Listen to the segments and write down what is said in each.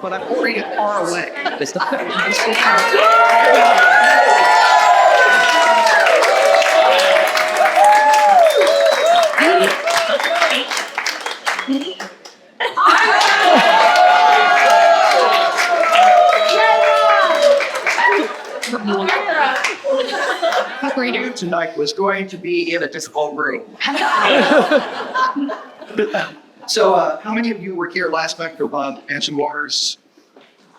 but I'm already far away. Tonight was going to be in a difficult room. So, how many of you were here last night for Bob Anson Waters?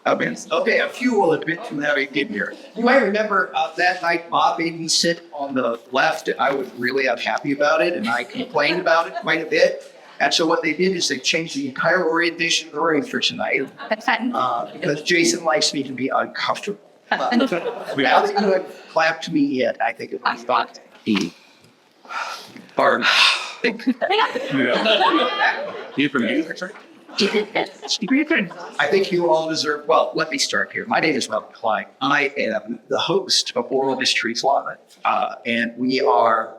Okay, a few will admit to having been here. You might remember that night Bob made me sit on the left. I was really unhappy about it, and I complained about it quite a bit. And so what they did is they changed the entire orientation of the room for tonight because Jason likes me to be uncomfortable. Now that you have clapped me yet, I think it was thought he pardon. You from music, sir? I think you all deserve, well, let me start here. My name is Robert Klein. I am the host of Oral Histories Live, and we are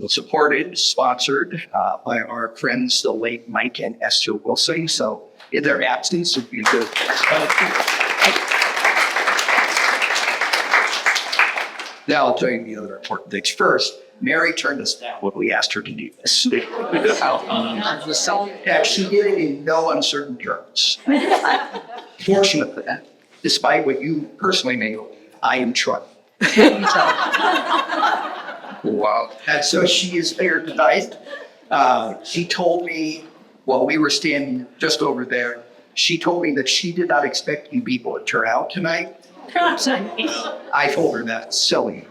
supported, sponsored by our friends, the late Mike and Esther Wilson. So in their absence, it would be good. Now I'll tell you the other important things. First, Mary turned us down when we asked her to do this. She did it in no uncertain terms. Fortunately, despite what you personally may know, I am trying. Wow. And so she is here tonight. She told me while we were standing just over there, she told me that she did not expect you people to turn out tonight. I told her that's silly.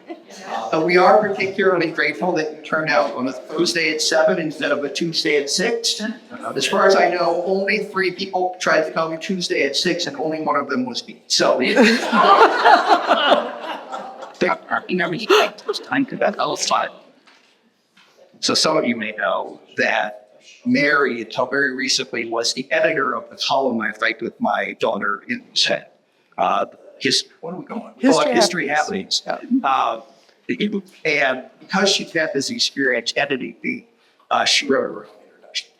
We are particularly grateful that you turned out on a Thursday at 7 instead of a Tuesday at 6. As far as I know, only 3 people tried to come Tuesday at 6, and only one of them was me. So, so some of you may know that Mary, until very recently, was the editor of the column I write with my daughter in set. What are we going? History Happenings. And because she's had this experience editing me, she wrote her own introduction.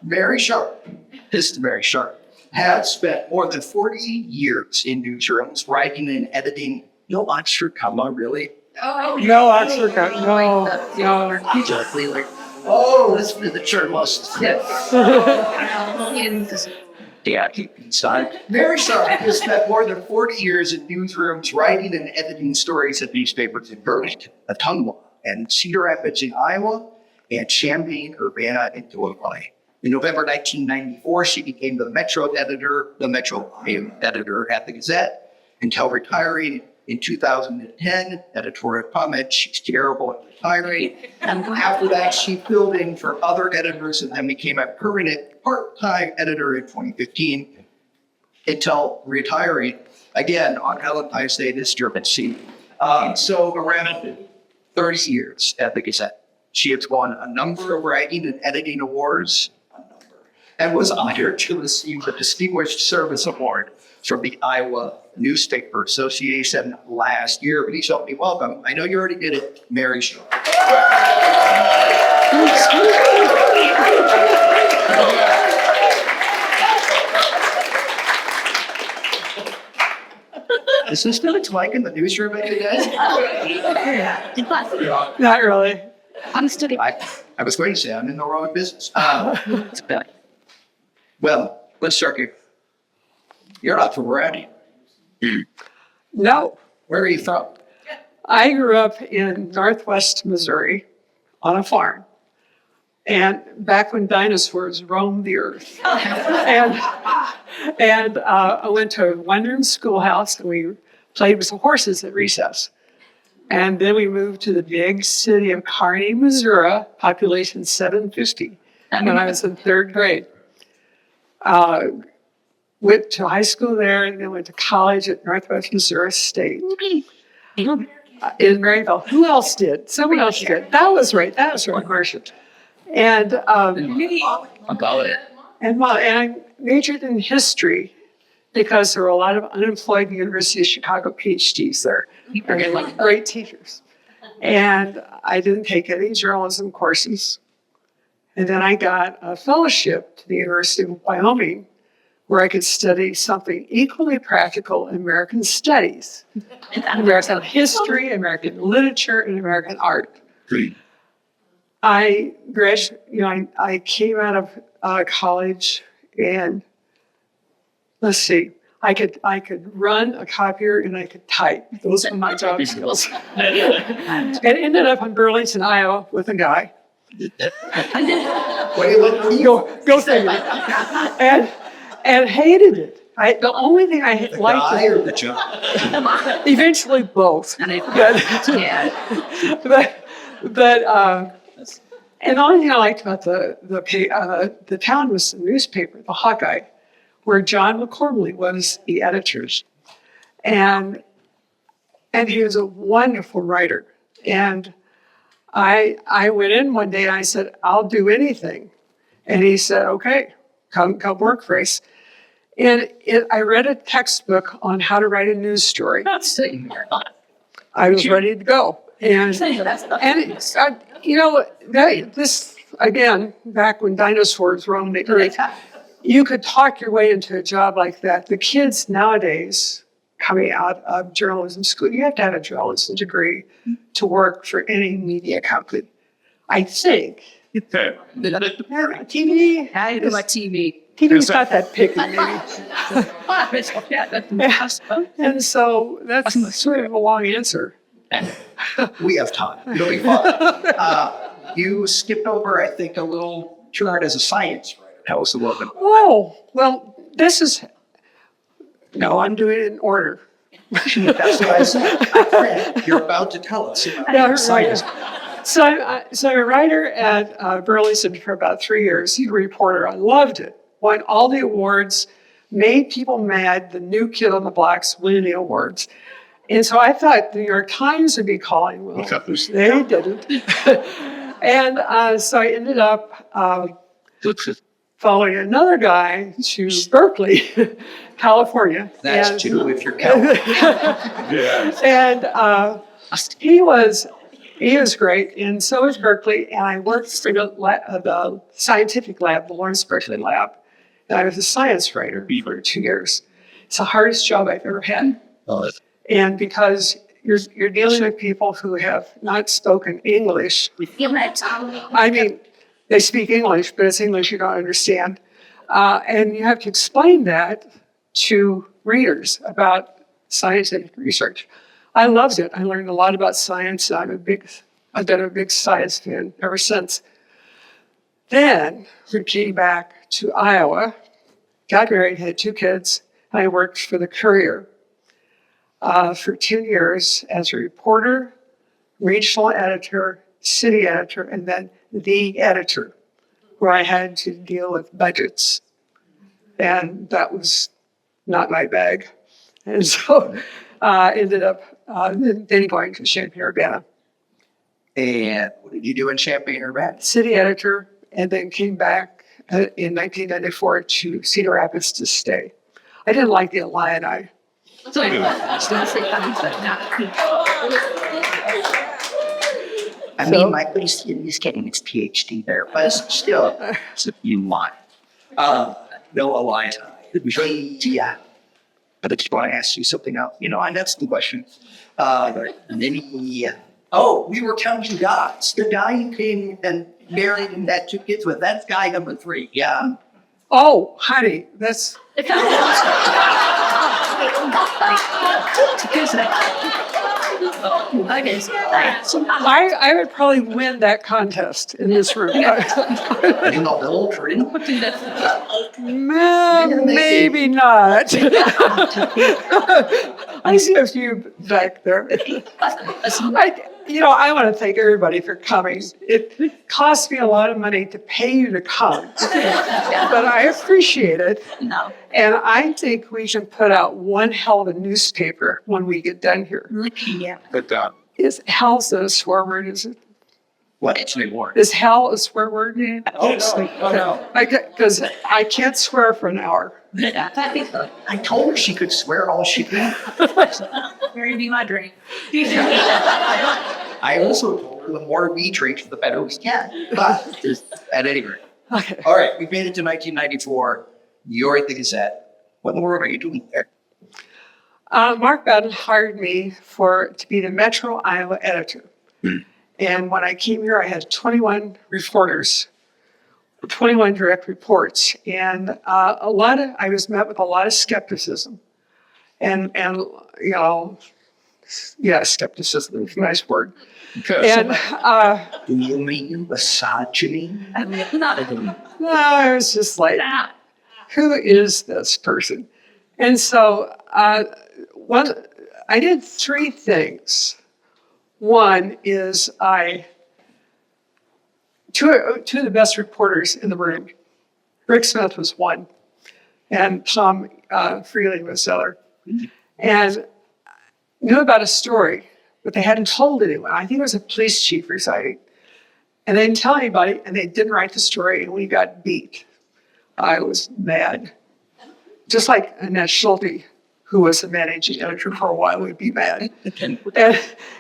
Mary Sharp, Mary Sharp, has spent more than 40 years in newsrooms, writing and editing. No Oxford comma, really? No Oxford comma, no. Oh, listen to the journalists. Yeah, Mary Sharp has spent more than 40 years in newsrooms writing and editing stories at newspapers in Burlington, Ottumwa, and Cedar Rapids in Iowa, and Champaign, Urbana in Illinois. In November 1994, she became the Metro editor at the Gazette, until retiring in 2010. Editorial comment, she's terrible at retiring. And after that, she filled in for other editors and then became a permanent part-time editor in 2015 until retiring again on Valentine's Day this year. So around 30 years at the Gazette. She has won a number of writing and editing awards, and was honored to receive the Distinguished Service Award from the Iowa Newspaper Association last year. Please help me welcome, I know you already did it, Mary Sharp. Is this what it's like in the newsroom every day? Not really. I was going to say, I'm in the wrong business. Well, let's start here. You're not from around here. No. Where are you from? I grew up in Northwest Missouri on a farm. And back when dinosaurs roamed the earth. and I went to a one-room schoolhouse and we played with the horses at recess. And then we moved to the big city of Kearney, Missouri, population 750, when I was in 3rd grade. Went to high school there and then went to college at Northwest Missouri State in Maryville. Who else did? Someone else did. That was right, Marcia. And I majored in history because there were a lot of unemployed University of Chicago PhDs there. They're like great teachers. And I didn't take any journalism courses. And then I got a fellowship to the University of Wyoming where I could study something equally practical, American studies, American history, American literature, and American art. I graduated, I came out of college and let's see, I could run a copier and I could type. Those were my job skills. And ended up in Burlington, Iowa with a guy. Go figure. And hated it. The only thing I The liked guy or the job? eventually both. But and the only thing I liked about the town was the newspaper, the Hawkeye, where John McCormick was the editor, and he was a wonderful writer. And I went in one day and I said, "I'll do anything," and he said, "Okay, come work for us." And I read a textbook on how to write a news story. I was ready to go. And this, again, back when dinosaurs roamed the earth, you could talk your way into a job like that. The kids nowadays coming out of journalism school, you have to have a journalism degree to work for any media company. I think. TV. I do my TV. TV's not that picky, maybe. And so that's sort of a long answer. We have time. It'll be fun. You skipped over, I think, a little chart as a science writer. Tell us a little bit. Oh, well, I'm doing it in order. That's what I said. You're about to tell us about science. So I'm a writer at Burlington for about 3 years. A reporter. I loved it. Won all the awards, made people mad. The new kid on the block's winning the awards. And so I thought the New York Times would be calling. Well, they didn't. And so I ended up following another guy to Berkeley, California. That's two if you're counting. And he was great, and so was Berkeley. And I worked for the scientific lab, the Lawrence Berkeley lab. And I was a science writer for 2 years. It's the hardest job I've ever had. And because you're dealing with people who have not spoken English. I mean, they speak English, but it's English you don't understand. And you have to explain that to readers about scientific research. I loved it. I learned a lot about science. I've been a big science fan ever since. Then we came back to Iowa, got married, had 2 kids, and I worked for the Courier for 2 years as a reporter, regional editor, city editor, and then the editor, where I had to deal with budgets. And that was not my bag. And so ended up then going to Champaign-Urbana. And what did you do in Champaign-Urbana? City editor, and then came back in 1994 to Cedar Rapids to stay. I didn't like the Illini. I mean, my Christian is getting his PhD there, but still, it's a few months. No alliance. Yeah. But I just want to ask you something else. And that's the question. We were counting dots. The guy who came and married and had 2 kids with, that's guy number 3. Yeah. Oh, honey, that's. I would probably win that contest in this room. Maybe not. I see a few back there. I want to thank everybody for coming. It cost me a lot of money to pay you to come, but I appreciate it. No. And I think we should put out one hell of a newspaper when we get done here. Yeah. But Is hell's a swear word, is it? what? It's an award. Is hell a swear word? Oh, no. Because I can't swear for an hour. I told her she could swear all she could. Very be my dream. I also told her the more we drink, the better we can. But at any rate. Okay. All right, we've made it to 1994. You're at the Gazette. What in the world are you doing there? Mark Batten hired me to be the Metro Iowa editor. And when I came here, I had 21 reporters, 21 direct reports, and I was met with a lot of skepticism, and skepticism is a nice word. And Do you mean misogyny? no, I was just like, who is this person? And so I did three things. One is two of the best reporters in the room. Rick Smith was one, and Tom Freely was the other. And knew about a story, but they hadn't told anyone. I think it was a police chief residing. And they didn't tell anybody, and they didn't write the story, and we got beat. I was mad. Just like Annette Schulte, who was the managing editor for a while, would be mad.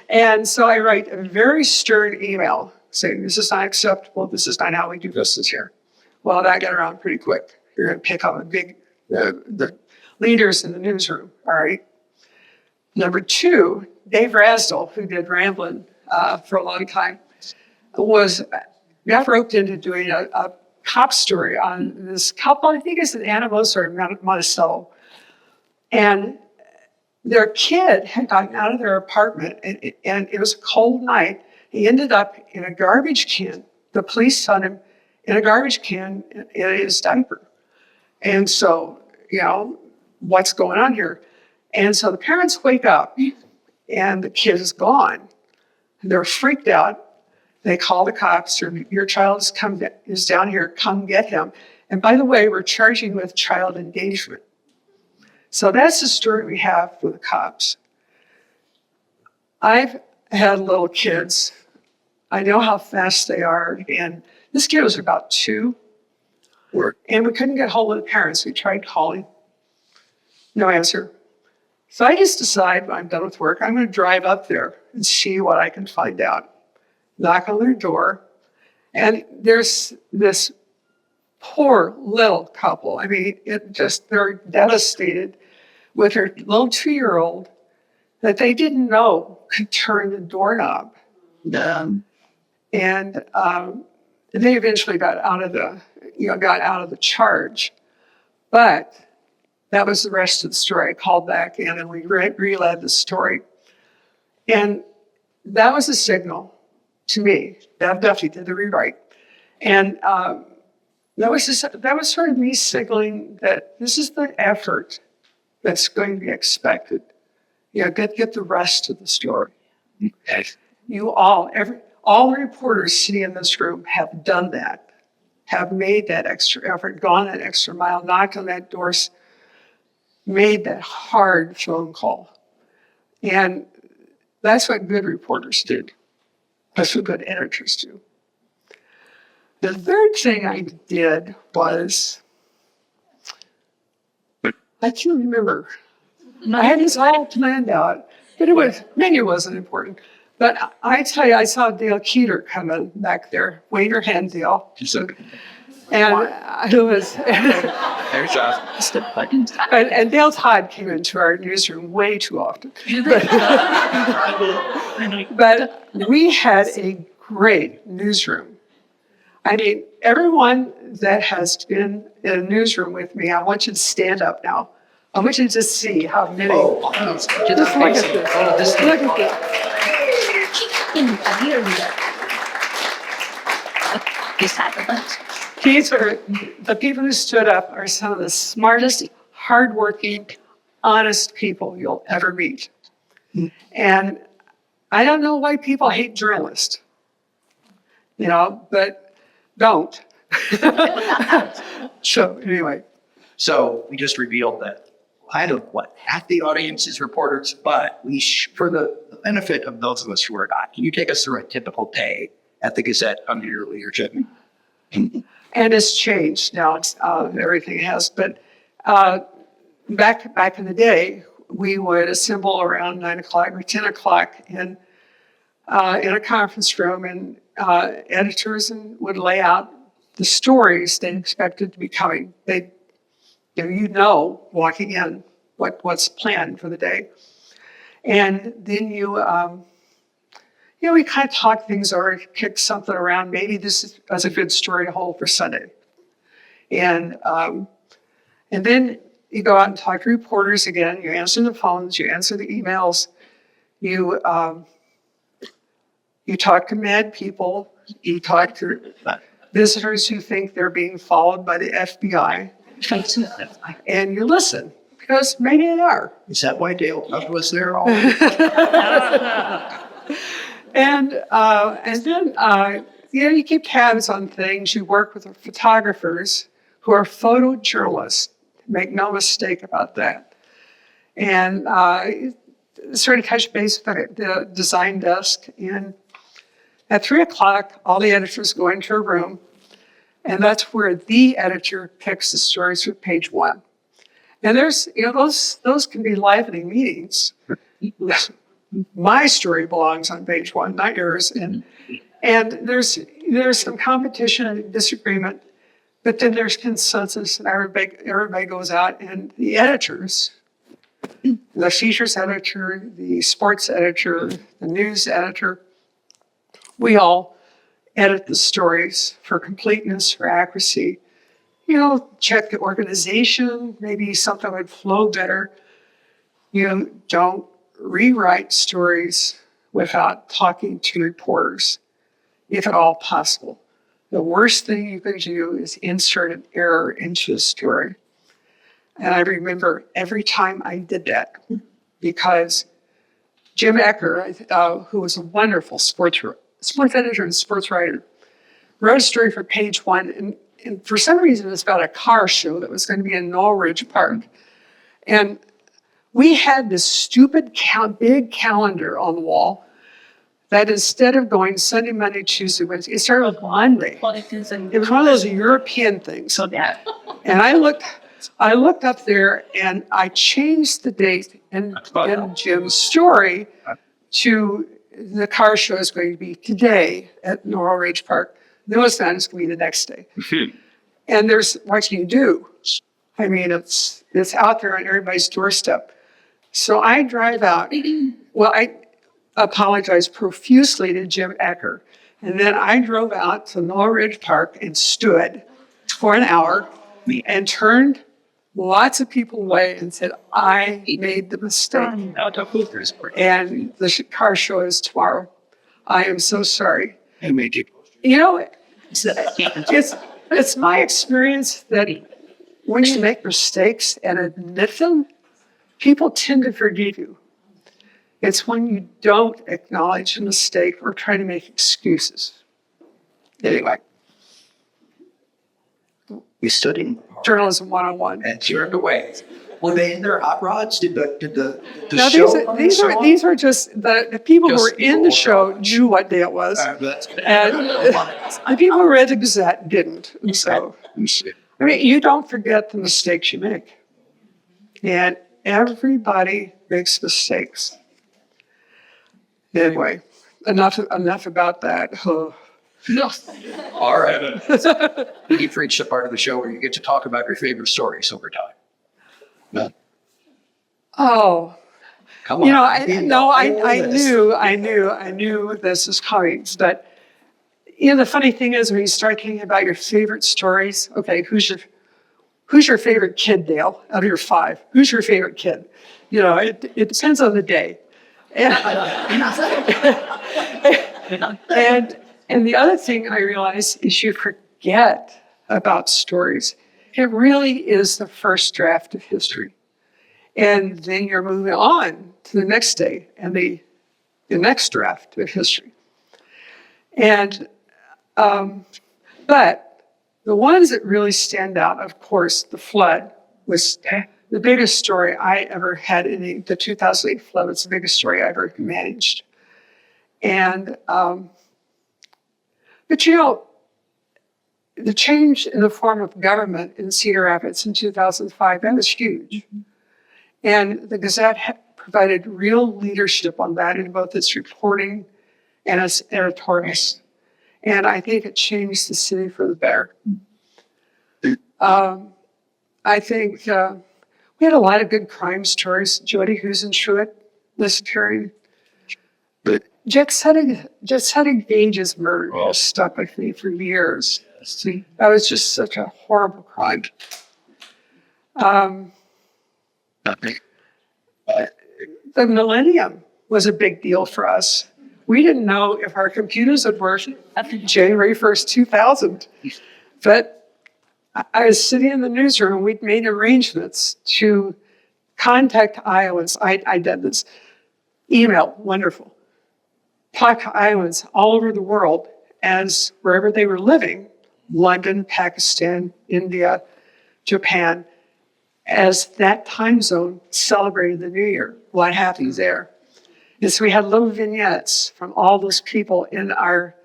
And so I write a very stern email saying, this is not acceptable. This is not how we do business here. Well, that got around pretty quick. You're going to pick up the leaders in the newsroom, all right? Number two, Dave Rasdell, who did Ramblin' for a long time, got roped into doing a cop story on this couple, I think it's in Anamosa or Monticello. And their kid had gotten out of their apartment, and it was a cold night. He ended up in a garbage can. The police found him in a garbage can in his diaper. And so, what's going on here? And so the parents wake up, and the kid is gone. They're freaked out. They call the cops, or your child is down here, come get him. And by the way, we're charging with child endangerment. So that's the story we have for the cops. I've had little kids. I know how fast they are. And this kid was about 2. And we couldn't get hold of the parents. We tried calling. No answer. So I just decide when I'm done with work, I'm going to drive up there and see what I can find out. Knock on their door. And there's this poor little couple. I mean, they're devastated with their little 2-year-old that they didn't know could turn the doorknob. And they eventually got out of the charge. But that was the rest of the story. I called back in and we relayed the story. And that was a signal to me. That definitely did the rewrite. And that was sort of me signaling that this is the effort that's going to be expected. Get the rest of the story. You all the reporters sitting in this room have done that, have made that extra effort, gone that extra mile, knocked on that door, made that hard phone call. And that's what good reporters do. That's what good editors do. The third thing I did was, I can't remember. I had this all planned out, but menu wasn't important. But I tell you, I saw Dale Keeter coming back there. Wave your hand, Dale. And it was, and Dale Todd came into our newsroom way too often. But we had a great newsroom. I mean, everyone that has been in a newsroom with me, I want you to stand up now. I want you to just see how many. Just look at this. Look at this. The people who stood up are some of the smartest, hardworking, honest people you'll ever meet. And I don't know why people hate journalists, but don't. So anyway. So we just revealed that half the audience is reporters, but for the benefit of those of us who are not, can you take us through a typical day at the Gazette under your leadership? And it's changed now. Everything has, but back in the day, we would assemble around 9 o'clock or 10 o'clock, and in a conference room, and editors would lay out the stories they expected to be coming. They, walking in what's planned for the day, and then we kind of talk things over, kick something around. Maybe this is a good story to hold for Sunday, and then you go out and talk to reporters again. You answer the phones, you answer the emails, you talk to mad people, you talk to visitors who think they're being followed by the FBI, and you listen, because maybe they are. Is that why Dale Tubb was there all? And then you keep tabs on things. You work with photographers who are photojournalists. Make no mistake about that. And sort of touch base with the design desk. And at 3:00, all the editors go into a room, and that's where the editor picks the stories for page one. And there's, those can be lively meetings. My story belongs on page one, not yours. And there's some competition and disagreement, but then there's consensus, and everybody goes out, and the editors, the features editor, the sports editor, the news editor, we all edit the stories for completeness, for accuracy. Check the organization, maybe something would flow better. You don't rewrite stories without talking to reporters, if at all possible. The worst thing you can do is insert an error into a story. And I remember every time I did that, because Jim Ecker, who was a wonderful sports editor and sports writer, wrote a story for page one, and for some reason it was about a car show that was going to be in Norridge Park. And we had this stupid big calendar on the wall that instead of going Sunday, Monday, Tuesday, Wednesday, it started with Monday. It was one of those European things. And I looked up there, and I changed the date in Jim's story to the car show is going to be today at Norridge Park. No, it's not. It's going to be the next day. And what can you do? I mean, it's out there on everybody's doorstep. So I drive out. Well, I apologize profusely to Jim Ecker. And then I drove out to Norridge Park and stood for an hour and turned lots of people away and said, I made the mistake. And the car show is tomorrow. I am so sorry. It's my experience that when you make mistakes and admit them, people tend to forgive you. It's when you don't acknowledge a mistake or try to make excuses. Anyway. We stood in Journalism 101. and cheered away. Were they in their hot rods? Did the Now, show? these are just the people who Just were in the show knew what day it was. That's And the people who read the Gazette didn't. And so, I mean, you don't forget the mistakes you make. And everybody makes mistakes. Anyway, enough about that. all right. You've reached the part of the show where you get to talk about your favorite stories over time. No. Oh, Come on. I knew this was coming. But the funny thing is, when you start thinking about your favorite stories, okay, who's your favorite kid, Dale? Out of your 5, who's your favorite kid? It depends on the day. And the other thing I realize is you forget about stories. It really is the first draft of history. And then you're moving on to the next day and the next draft of history. And, but the ones that really stand out, of course, the flood was the biggest story I ever had. The 2008 flood was the biggest story I ever managed. And, but the change in the form of government in Cedar Rapids in 2005, that was huge. And the Gazette provided real leadership on that in both its reporting and its editorials. And I think it changed the city for the better. I think we had a lot of good crime stories. Jody Husenschmidt disappearing. But Jessica Gage's murder has stuck with me for years. That was just such a horrible crime. nothing. The millennium was a big deal for us. We didn't know if our computers would work after January 1st, 2000. But I was sitting in the newsroom. We'd made arrangements to contact Iowans. I did this. Email, wonderful. Talk to Iowans all over the world as wherever they were living, London, Pakistan, India, Japan, as that time zone celebrated the New Year. What happened there? And so we had little vignettes from all those people in our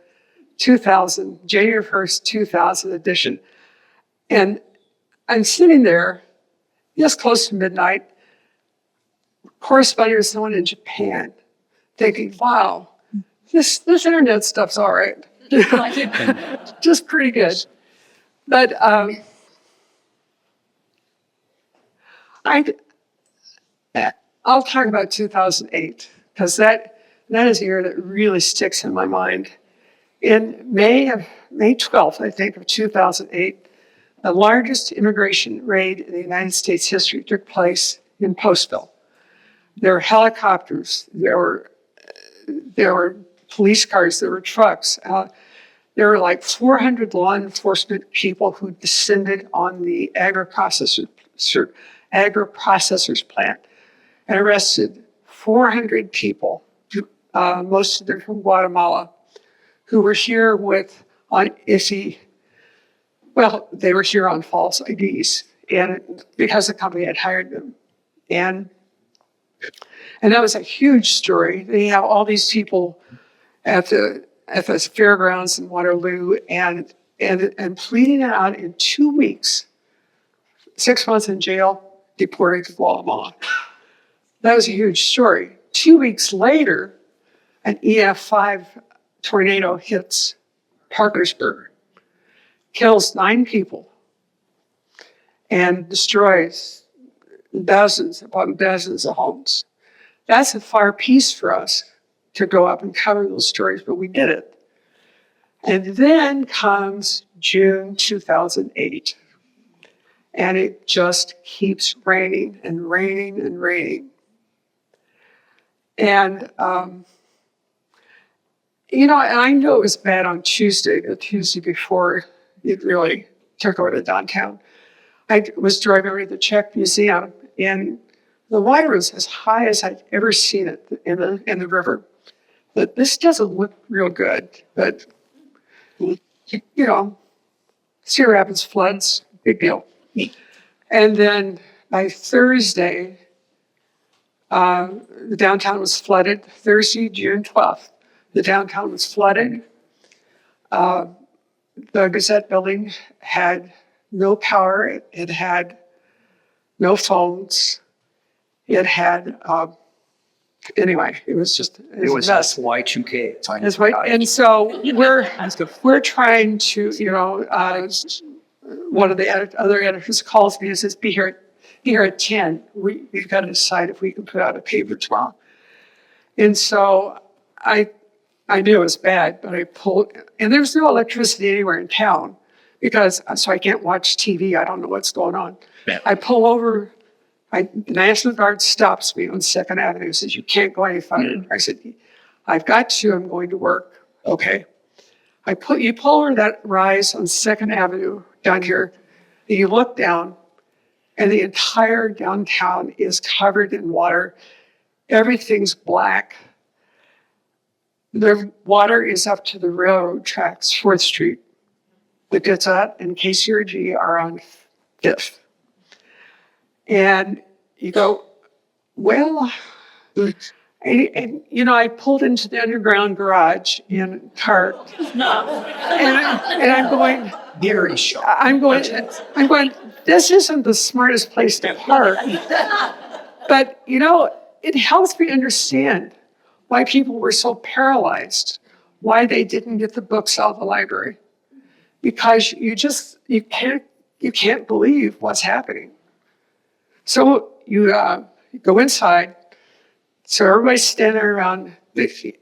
January 1st, 2000 edition. And I'm sitting there, just close to midnight, corresponding with someone in Japan, thinking, wow, this internet stuff's all right. Just pretty good. But I'll talk about 2008, because that is a year that really sticks in my mind. In May 12th, I think, of 2008, the largest immigration raid in the United States history took place in Postville. There were helicopters, there were police cars, there were trucks. There were like 400 law enforcement people who descended on the agri-processors plant and arrested 400 people, most of them from Guatemala, who were here they were here on false IDs, and because the company had hired them. And that was a huge story. They have all these people at the fairgrounds in Waterloo and pleading it out in 2 weeks, 6 months in jail, deported to Guatemala. That was a huge story. 2 weeks later, an EF5 tornado hits Parkersburg, kills 9 people, and destroys dozens upon dozens of homes. That's a far piece for us to go up and cover those stories, but we did it. And then comes June 2008, and it just keeps raining and raining and raining. And, and I know it was bad on Tuesday, the Tuesday before it really took over the downtown. I was driving over to the Czech Museum, and the water was as high as I'd ever seen it in the river. But this doesn't look real good. But, Cedar Rapids floods, big deal. And then by Thursday, the downtown was flooded. Thursday, June 12th, the downtown was flooded. The Gazette building had no power. It had no phones. It had, anyway, it was just, it was a mess. Y2K. That's right. And so we're trying to, one of the other editors calls me and says, be here at 10. We've got to decide if we can put out a paper tomorrow. And so I knew it was bad, but I pulled, and there's no electricity anywhere in town so I can't watch TV. I don't know what's going on. Yeah. I pull over. The National Guard stops me on 2nd Avenue and says, you can't go any farther. I said, I've got to, I'm going to work. Okay. You pull over that rise on 2nd Avenue down here, and you look down, and the entire downtown is covered in water. Everything's black. The water is up to the railroad tracks, 4th Street. The Gazette and KCRG are on 5th. And you go, well, and I pulled into the underground garage in parked, and I'm going, Very sharp. I'm going, this isn't the smartest place to park. But, it helps me understand why people were so paralyzed why they didn't get the books out of the library. Because you can't believe what's happening. So you go inside. So everybody's standing around.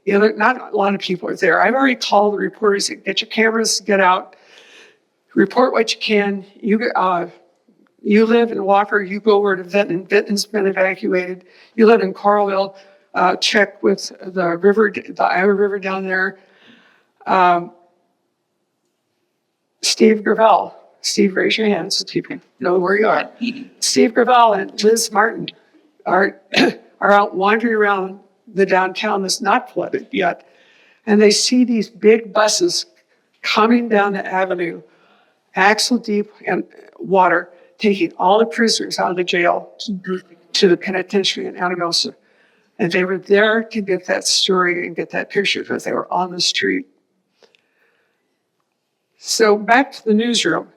Not a lot of people are there. I've already called the reporters. Get your cameras, get out, report what you can. You live in Walker, you go over to Vinton. Vinton's been evacuated. You live in Coralville, check with the river, the Iowa River down there. Steve Gravel. Steve, raise your hand so people know where you are. Steve Gravel and Liz Martin are out wandering around the downtown that's not flooded yet. And they see these big buses coming down the avenue, axle deep in water, taking all the prisoners out of the jail to the penitentiary in Anamosa. And they were there to get that story and get that picture because they were on the street. So back to the newsroom.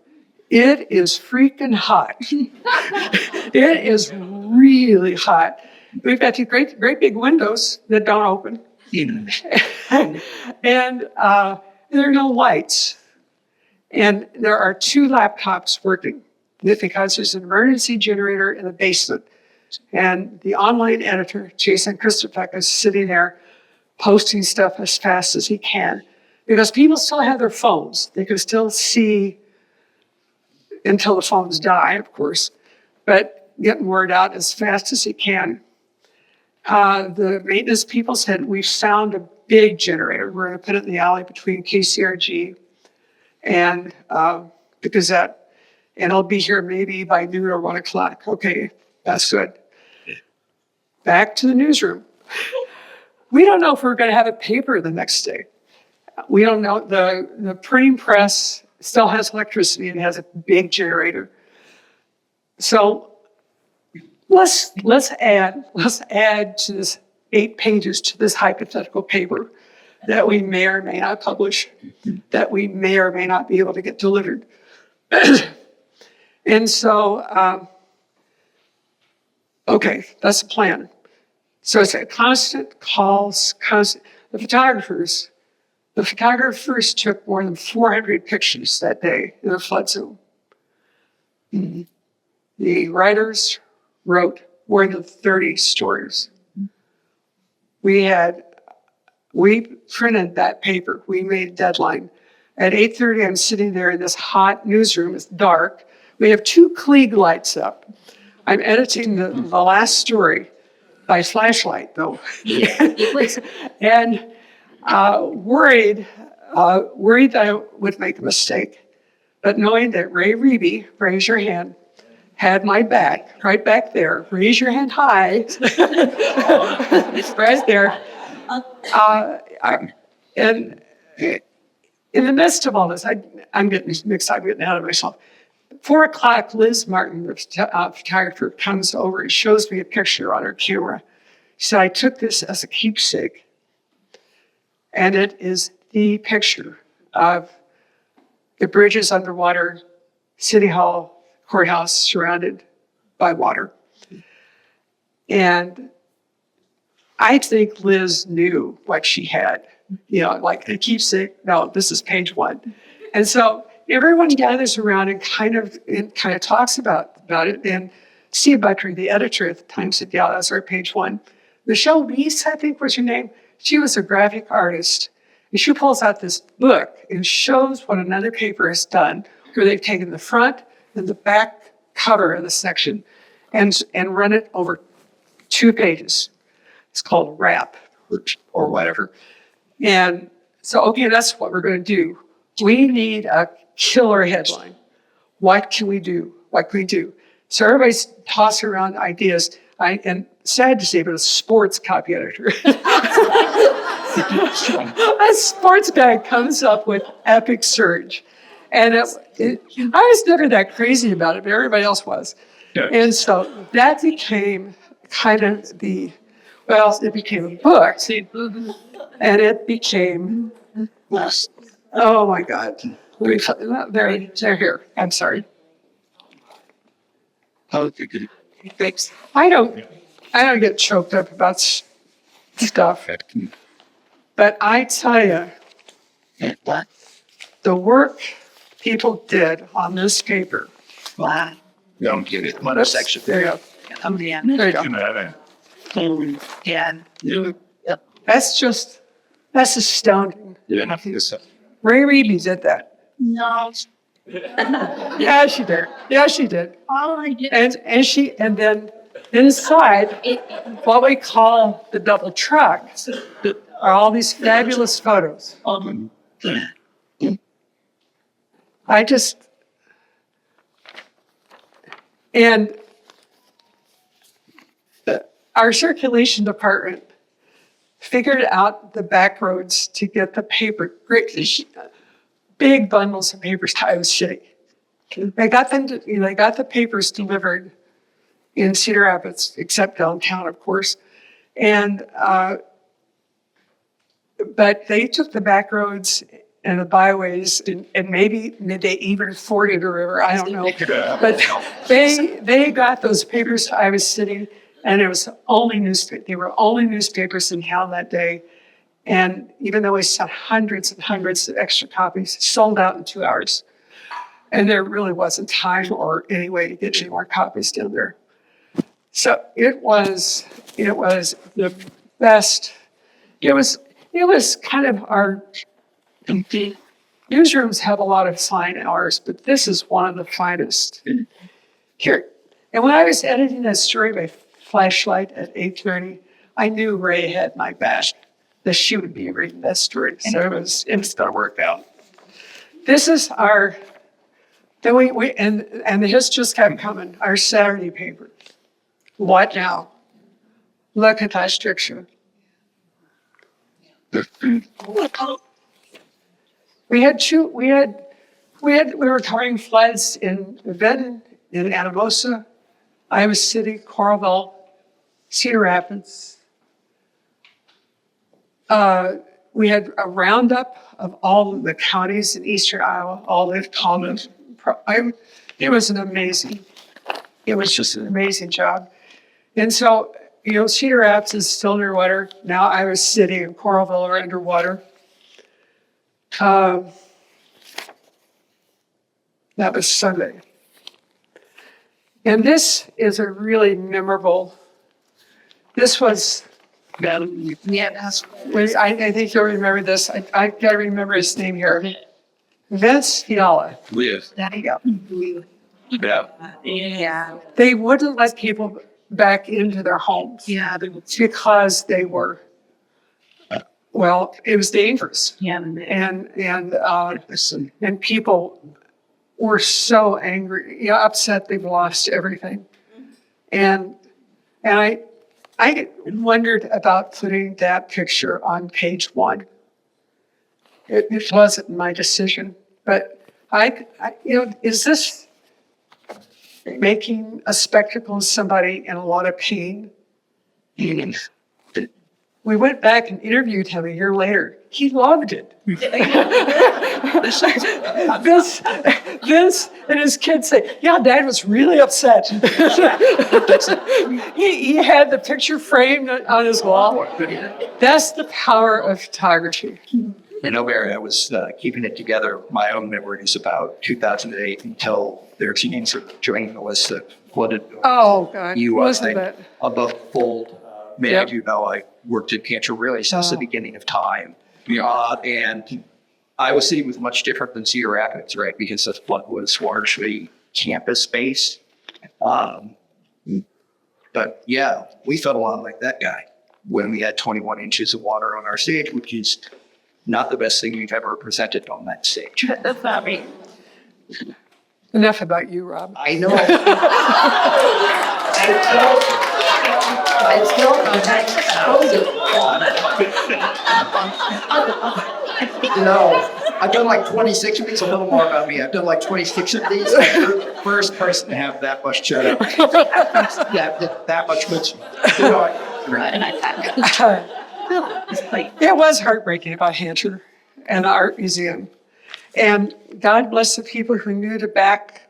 It is freaking hot. It is really hot. We've got these great big windows that don't open. And there are no lights. And there are 2 laptops working because there's an emergency generator in the basement. And the online editor, Jason Christopher, is sitting there posting stuff as fast as he can. Because people still have their phones. They can still see until the phones die, of course, but getting word out as fast as he can. The maintenance people said, we found a big generator. We're going to put it in the alley between KCRG and the Gazette. And it'll be here maybe by noon or 1 o'clock. Okay, that's good. Back to the newsroom. We don't know if we're going to have a paper the next day. We don't know. The printing press still has electricity and has a big generator. So let's add to this 8 pages to this hypothetical paper that we may or may not publish, that we may or may not be able to get delivered. And so, okay, that's the plan. So it's a constant calls, the photographers took more than 400 pictures that day in the flood zone. Mm-hmm. The writers wrote more than 30 stories. We printed that paper. We made a deadline. At 8:30, I'm sitting there in this hot newsroom. It's dark. We have 2 Klieg lights up. I'm editing the last story by flashlight, though. And worried that I would make a mistake. But knowing that Ray Reeby, raise your hand, had my back, right back there. Raise your hand high. Right there. And in the midst of all this, I'm getting mixed up, I'm getting out of myself. 4 o'clock, Liz Martin, the photographer, comes over and shows me a picture on her camera. She said, I took this as a keepsake. And it is the picture of the bridges underwater, City Hall, courthouse surrounded by water. And I think Liz knew what she had, like a keepsake. No, this is page 1. And so everyone gathers around and kind of talks about it. And Steve Buttry, the editor at the time, said, yeah, that's our page 1. Michelle Weiss, I think was her name. She was a graphic artist. And she pulls out this book and shows what another paper has done, where they've taken the front and the back cover of the section and run it over 2 pages. It's called Wrap or whatever. And so, okay, that's what we're going to do. We need a killer headline. What can we do? What can we do? So everybody's tossing around ideas. And sad to say, but a sports copy editor. A sports guy comes up with Epic Surge. And I was never that crazy about it, but everybody else was. Yeah. And so that became kind of it became a book. And it became, oh my God. They're here. I'm sorry. I don't get choked up about stuff. But I tell you, The work people did on this paper. Wow. Don't get it. One section. There you go. Oh, yeah. There you go. Yeah. That's astounding. Yeah. Ray Reedy did that. No. Yeah, she did. Yeah, she did. All I did. And then inside, what we call the double truck, are all these fabulous photos. And our circulation department figured out the back roads to get the paper, big bundles of papers to Iowa City. They got the papers delivered in Cedar Rapids, except downtown, of course. But they took the back roads and the byways, and maybe they even forded a river. I don't know. But they got those papers to Iowa City, and it was they were only newspapers in town that day. And even though we sent hundreds and hundreds of extra copies, sold out in 2 hours. And there really wasn't time or any way to get any more copies down there. So it was the best. It was kind of our newsrooms have a lot of fine hours, but this is one of the finest. Here, and when I was editing that story by flashlight at 8:30, I knew Ray had my back, that she would be reading that story. So it was going to work out. This is our, then and the hits just kept coming, our Saturday paper. What now? Look at that picture. We were covering floods in Benton, in Anamosa, Iowa City, Coralville, Cedar Rapids. We had a roundup of all of the counties in eastern Iowa, all the common. It was just an amazing job. And so, Cedar Rapids is still underwater. Now Iowa City and Coralville are underwater. That was Sunday. And this is a really memorable, this was, Yeah. I think you'll remember this. I gotta remember his name here. Vince Fiala. Yes. There you go. Yeah. Yeah. They wouldn't let people back into their homes. Yeah. Because they were, it was dangerous. Yeah. And people were so angry, upset they've lost everything. And I wondered about putting that picture on page 1. It wasn't my decision, but is this making a spectacle of somebody in a lot of pain? We went back and interviewed him a year later. He loved it. Vince and his kids say, yeah, Dad was really upset. he had the picture framed on his wall. That's the power of photography. Barry, I was keeping it together. My own memories about 2008 until their teams joining the list that flooded. Oh, God. Wasn't that? Above fold. Yep. I worked in Cancer really since the beginning of time. And Iowa City was much different than Cedar Rapids, right? Because the flood was largely campus-based. But yeah, we felt a lot like that guy when we had 21 inches of water on our stage, which is not the best thing we've ever presented on that stage. That's not me. Enough about you, Rob. I know. I still No, I've done like 26 of these. A little more about me. I've done like 26 of these. I'm the first person to have that much cheddar. that much good. It was heartbreaking about Hancher and the art museum. And God bless the people who knew to back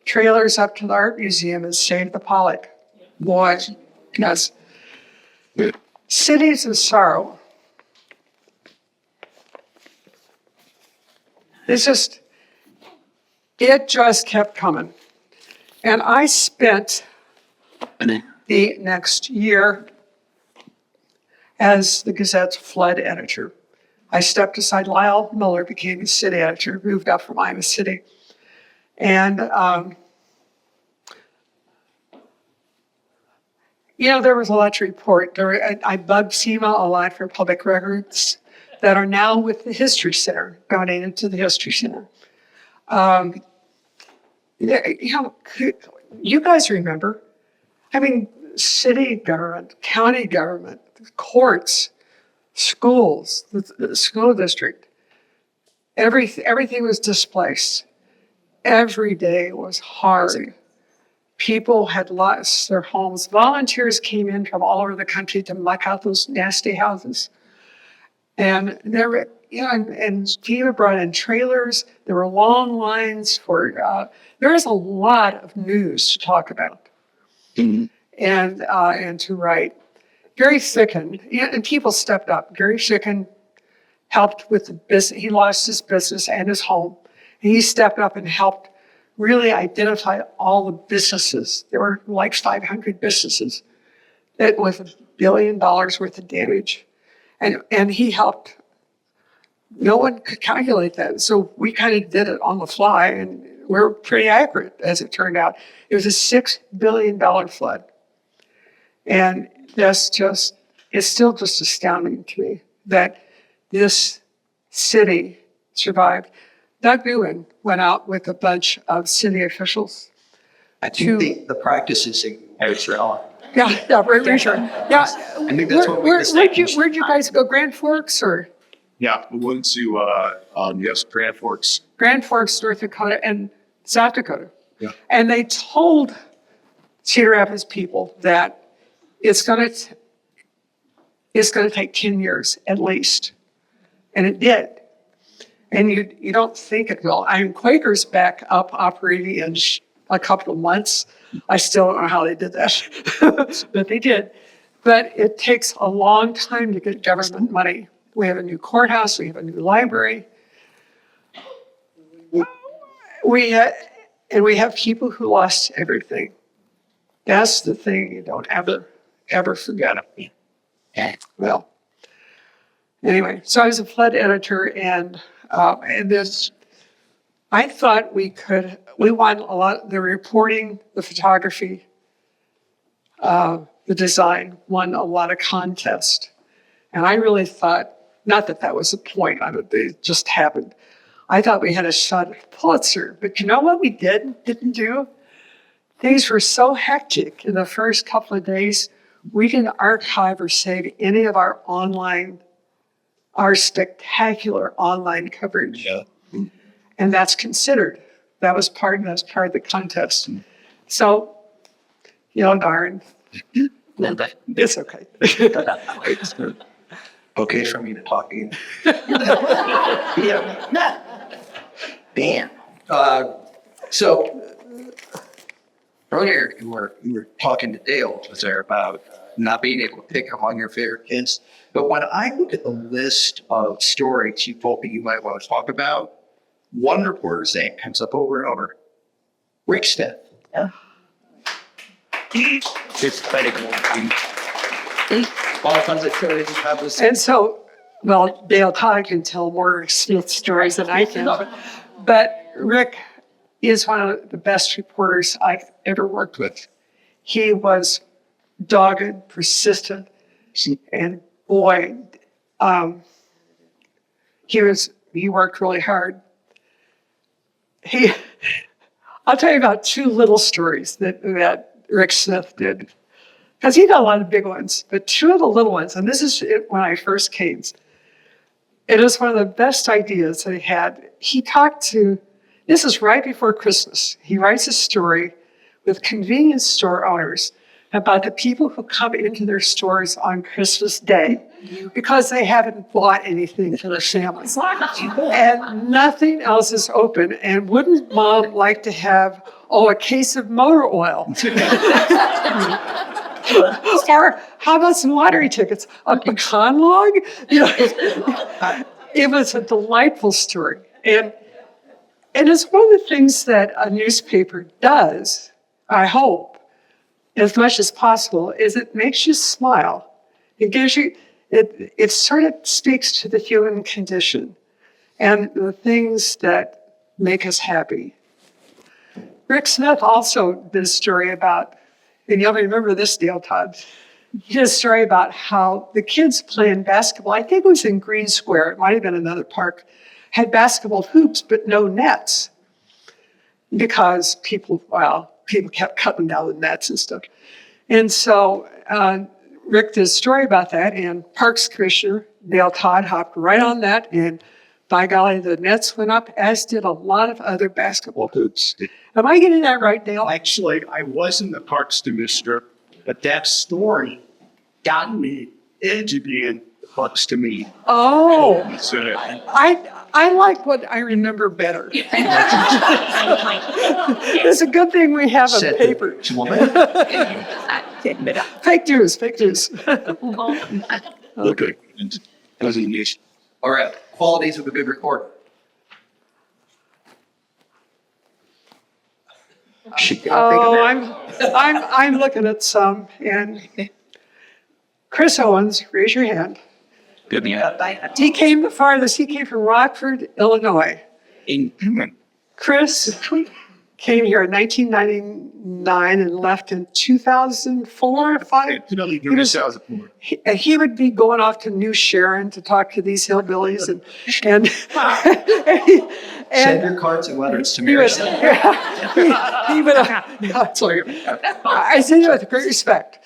trailers up to the art museum and save the Pollock. Boy, yes. Cities of Sorrow. it just kept coming. And I spent the next year as the Gazette's flood editor. I stepped aside. Lyle Miller became the city editor, moved up from Iowa City. And, there was a lot to report. I bugged FEMA a lot for public records that are now with the History Center, donated to the History Center. You guys remember, city government, county government, courts, schools, the school district, everything was displaced. Every day was hard. People had lost their homes. Volunteers came in from all over the country to muck out those nasty houses. And there were, and FEMA brought in trailers. There were long lines for, there was a lot of news to talk about and to write. Gary Ficken, and people stepped up. Gary Ficken helped with the business. He lost his business and his home. And he stepped up and helped really identify all the businesses. There were like 500 businesses that with $1 billion worth of damage. And he helped. No one could calculate that. So we kind of did it on the fly, and we're pretty accurate, as it turned out. It was a $6 billion flood. And it's still just astounding to me that this city survived. Doug Newen went out with a bunch of city officials. I think the practices in Israel. Yeah, very sure. Yeah, I think that's what we established. where'd you guys go? Grand Forks or? Yeah, we went to Grand Forks. Grand Forks, North Dakota, and South Dakota. Yeah. And they told Cedar Rapids people that it's going to take 10 years at least, and it did. And you don't think it will. Quaker's back up operating in a couple of months. I still don't know how they did that, but they did. But it takes a long time to get government money. We have a new courthouse. We have a new library. We have people who lost everything. That's the thing you don't ever forget. Well, anyway, so I was a flood editor, and this, I thought we won a lot, the reporting, the photography, the design won a lot of contests. And I really thought, not that that was the point, it just happened. I thought we had a shot at Pulitzer, but you know what we didn't do? Things were so hectic in the first couple of days, we didn't archive or save any of our spectacular online coverage. Yeah. And that's considered. That was part of the contest. So, darn, it's okay. Okay for me to talk in. Damn. So earlier you were talking to Dale was there about not being able to pick among your favorite kids. But when I look at the list of stories you told me you might want to talk about, one reporter's name comes up over and over. Rick Smith. Yeah. It's pretty cool. All kinds of stories about this. And so, well, Dale Todd can tell more Smith stories than I can. But Rick is one of the best reporters I've ever worked with. He was dogged, persistent, and boy, he worked really hard. I'll tell you about two little stories that Rick Smith did. Because he did a lot of big ones, but two of the little ones, and this is when I first came. It is one of the best ideas that he had. This is right before Christmas. He writes a story with convenience store owners about the people who come into their stores on Christmas Day because they haven't bought anything for their family. And nothing else is open. And wouldn't mom like to have, a case of motor oil? Or how about some lottery tickets? A pecan log? It was a delightful story. And And it's one of the things that a newspaper does, I hope, as much as possible, is it makes you smile. It gives you, it sort of speaks to the human condition and the things that make us happy. Rick Smith also did a story about, and you'll remember this, Dale Todd. He did a story about how the kids playing basketball, I think it was in Green Square, it might have been another park, had basketball hoops but no nets because people kept cutting down the nets and stuff. And so Rick did a story about that, and Parks Commissioner Dale Todd hopped right on that, and by golly, the nets went up, as did a lot of other basketball hoops. Am I getting that right, Dale? Actually, I wasn't the parks commissioner, but that story got me into being the parks committee. Oh, So, I like what I remember better. It's a good thing we have a Said paper. the woman. Fake news, fake news. okay. Resignation. All right, qualities of a good reporter. She got think of Oh, that. I'm looking at some, and Chris Owens, raise your hand. Good man. He came the farthest. He came from Rockford, Illinois. Chris came here in 1999 and left in 2004 or 5. He would be going off to New Sharon to talk to these hillbillies and Send your cards and letters to he Mary. was, he would, no, sorry. I say it with great respect.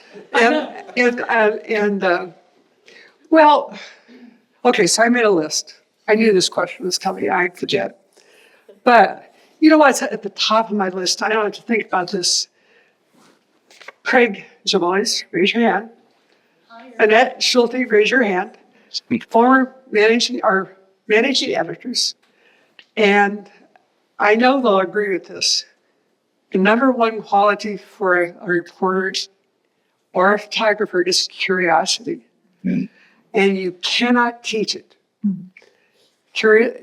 Well, okay, so I made a list. I knew this question was coming. I forget. But you know what's at the top of my list? I don't have to think about this. Craig Jamolis, raise your hand. Annette Schulte, raise your hand. Former managing editors. And I know they'll agree with this. The number one quality for a reporter or a photographer is curiosity. And you cannot teach it.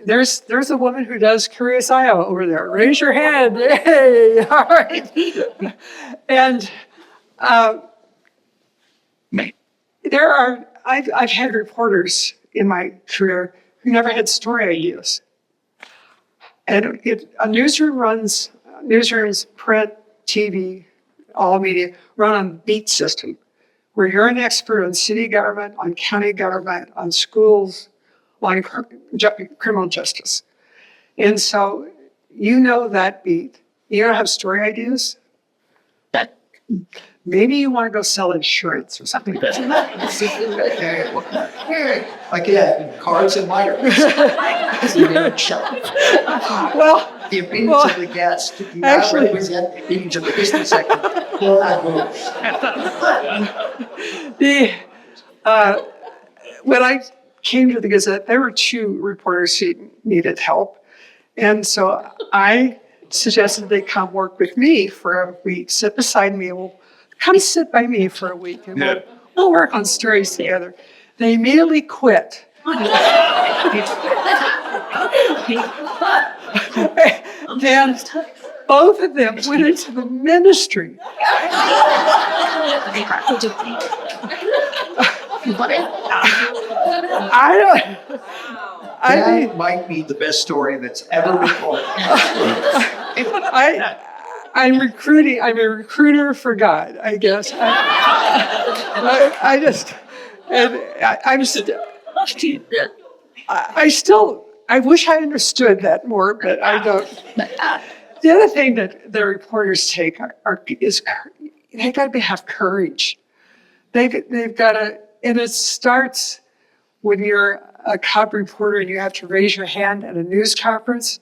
There's a woman who does Curious Iowa over there. Raise your hand. Hey, all right. And I've had reporters in my career who never had story ideas. And newsrooms, print, TV, all media, run on beat system, where you're an expert on city government, on county government, on schools, on criminal justice. And so you know that beat. You don't have story ideas? Maybe you want to go sell insurance or something. Like cards and letters. Well, The opinions of the guests do not actually- represent the opinions of the business sector. When I came to the Gazette, there were 2 reporters who needed help. And so I suggested they come work with me for a week, sit beside me. Well, come sit by me for a week and we'll work on stories together. They immediately quit. And both of them went into the ministry. That might be the best story that's ever been told. I'm recruiting. I'm a recruiter for God, I guess. I wish I understood that more, but I don't. The other thing that the reporters take is they got to have courage. They've got to, and it starts when you're a cop reporter and you have to raise your hand at a news conference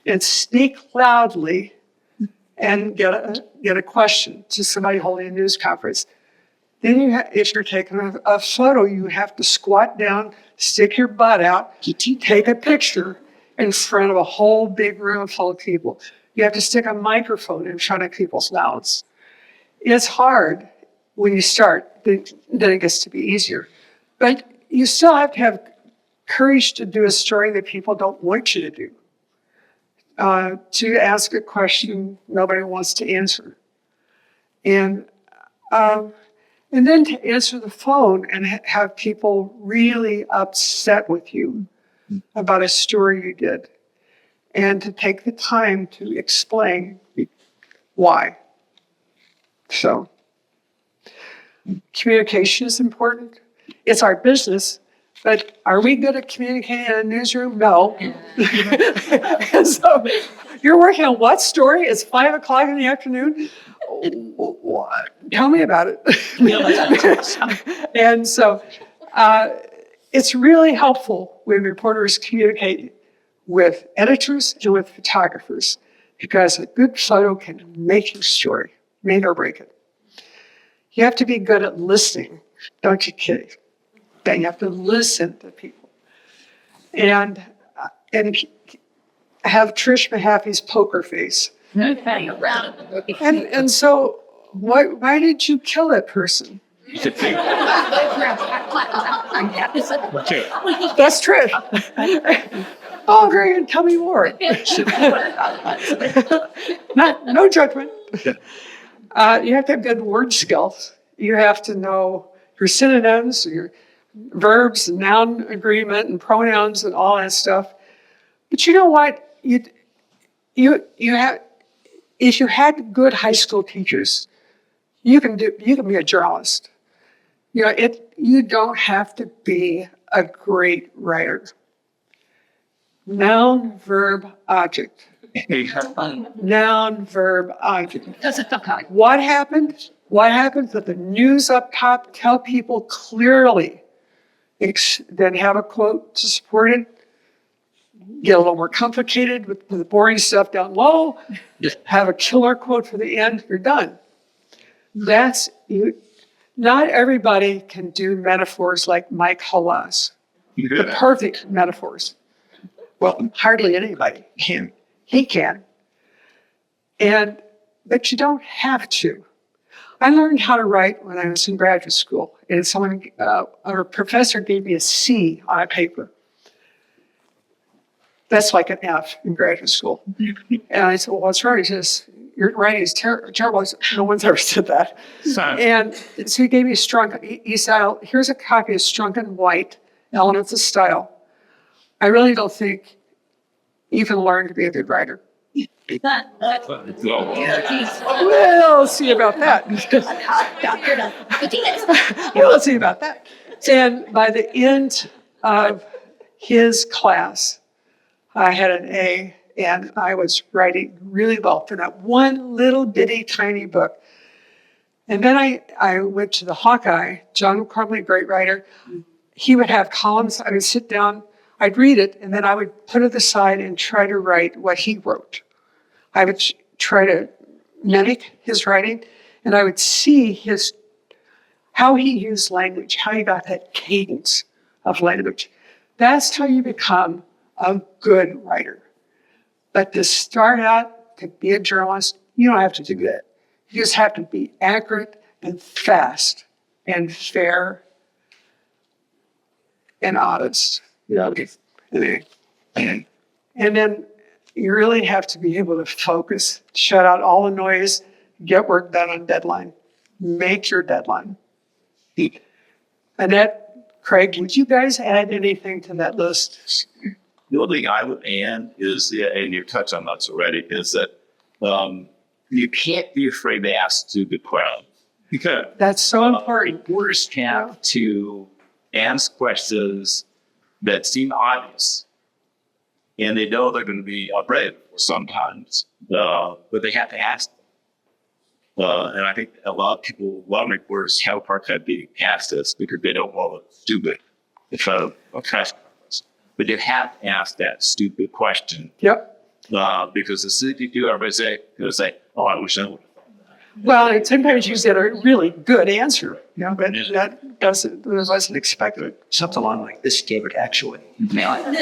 and speak loudly and get a question to somebody holding a news conference. Then if you're taking a photo, you have to squat down, stick your butt out, take a picture in front of a whole big room full of people. You have to stick a microphone in front of people's mouths. It's hard when you start, then it gets to be easier. But you still have to have courage to do a story that people don't want you to do. to ask a question nobody wants to answer. And then to answer the phone and have people really upset with you about a story you did, and to take the time to explain why. So, communication is important. It's our business, but are we good at communicating in a newsroom? No. And so, you're working on what story? It's 5 o'clock in the afternoon? What? Tell me about it. And so, it's really helpful when reporters communicate with editors and with photographers, because a good photo can make your story, make or break it. You have to be good at listening, don't you, kid? Then you have to listen to people. And have Trish Mahaffey's poker face. And so, why did you kill that person? That's Trish. Oh, very good. Tell me more. No judgment. You have to have good word skills. You have to know your synonyms, your verbs, and noun agreement, and pronouns, and all that stuff. But you know what? You have, if you had good high school teachers, you can be a journalist. You don't have to be a great writer. Noun, verb, object. Noun, verb, object. What happened? What happens with the news up top? Tell people clearly. Then have a quote to support it. Get a little more complicated with the boring stuff down low. Have a killer quote for the end. You're done. That's you. Not everybody can do metaphors like Mike Halas. The perfect metaphors. Well, hardly anybody can. He can. But you don't have to. I learned how to write when I was in graduate school, and a professor gave me a C on a paper. That's like an F in graduate school. And I said, well, what's wrong? He says, your writing is terrible. I said, no one's ever said that. And so he gave me he said, here's a copy of Strunk and White, Elements of Style. I really don't think you can learn to be a good writer. We'll see about that. We'll see about that. And by the end of his class, I had an A, and I was writing really well for that one little bitty tiny book. And then I went to the Hawkeye. John Crumley, great writer. He would have columns. I would sit down, I'd read it, and then I would put it aside and try to write what he wrote. I would try to mimic his writing, and I would see how he used language, how he got that cadence of language. That's how you become a good writer. But to start out, to be a journalist, you don't have to do that. You just have to be accurate and fast and fair and honest. And then you really have to be able to focus, shut out all the noise, get work done on deadline. Make your deadline. Annette, Craig, would you guys add anything to that list? The only thing I would add is, and you touched on this already, is that you can't be afraid to ask stupid questions. Because that's so important. Reporters have to ask questions that seem obvious, and they know they're going to be upbraided sometimes, but they have to ask them. And I think a lot of reporters have a hard time being asked this because they don't want to do it in front of a press conference. But you have to ask that stupid question. Yep. Because as soon as you do, everybody's going to say, oh, I wish I would. Well, and sometimes you get a really good answer, but that wasn't expected. Something along like this, David, actually. Not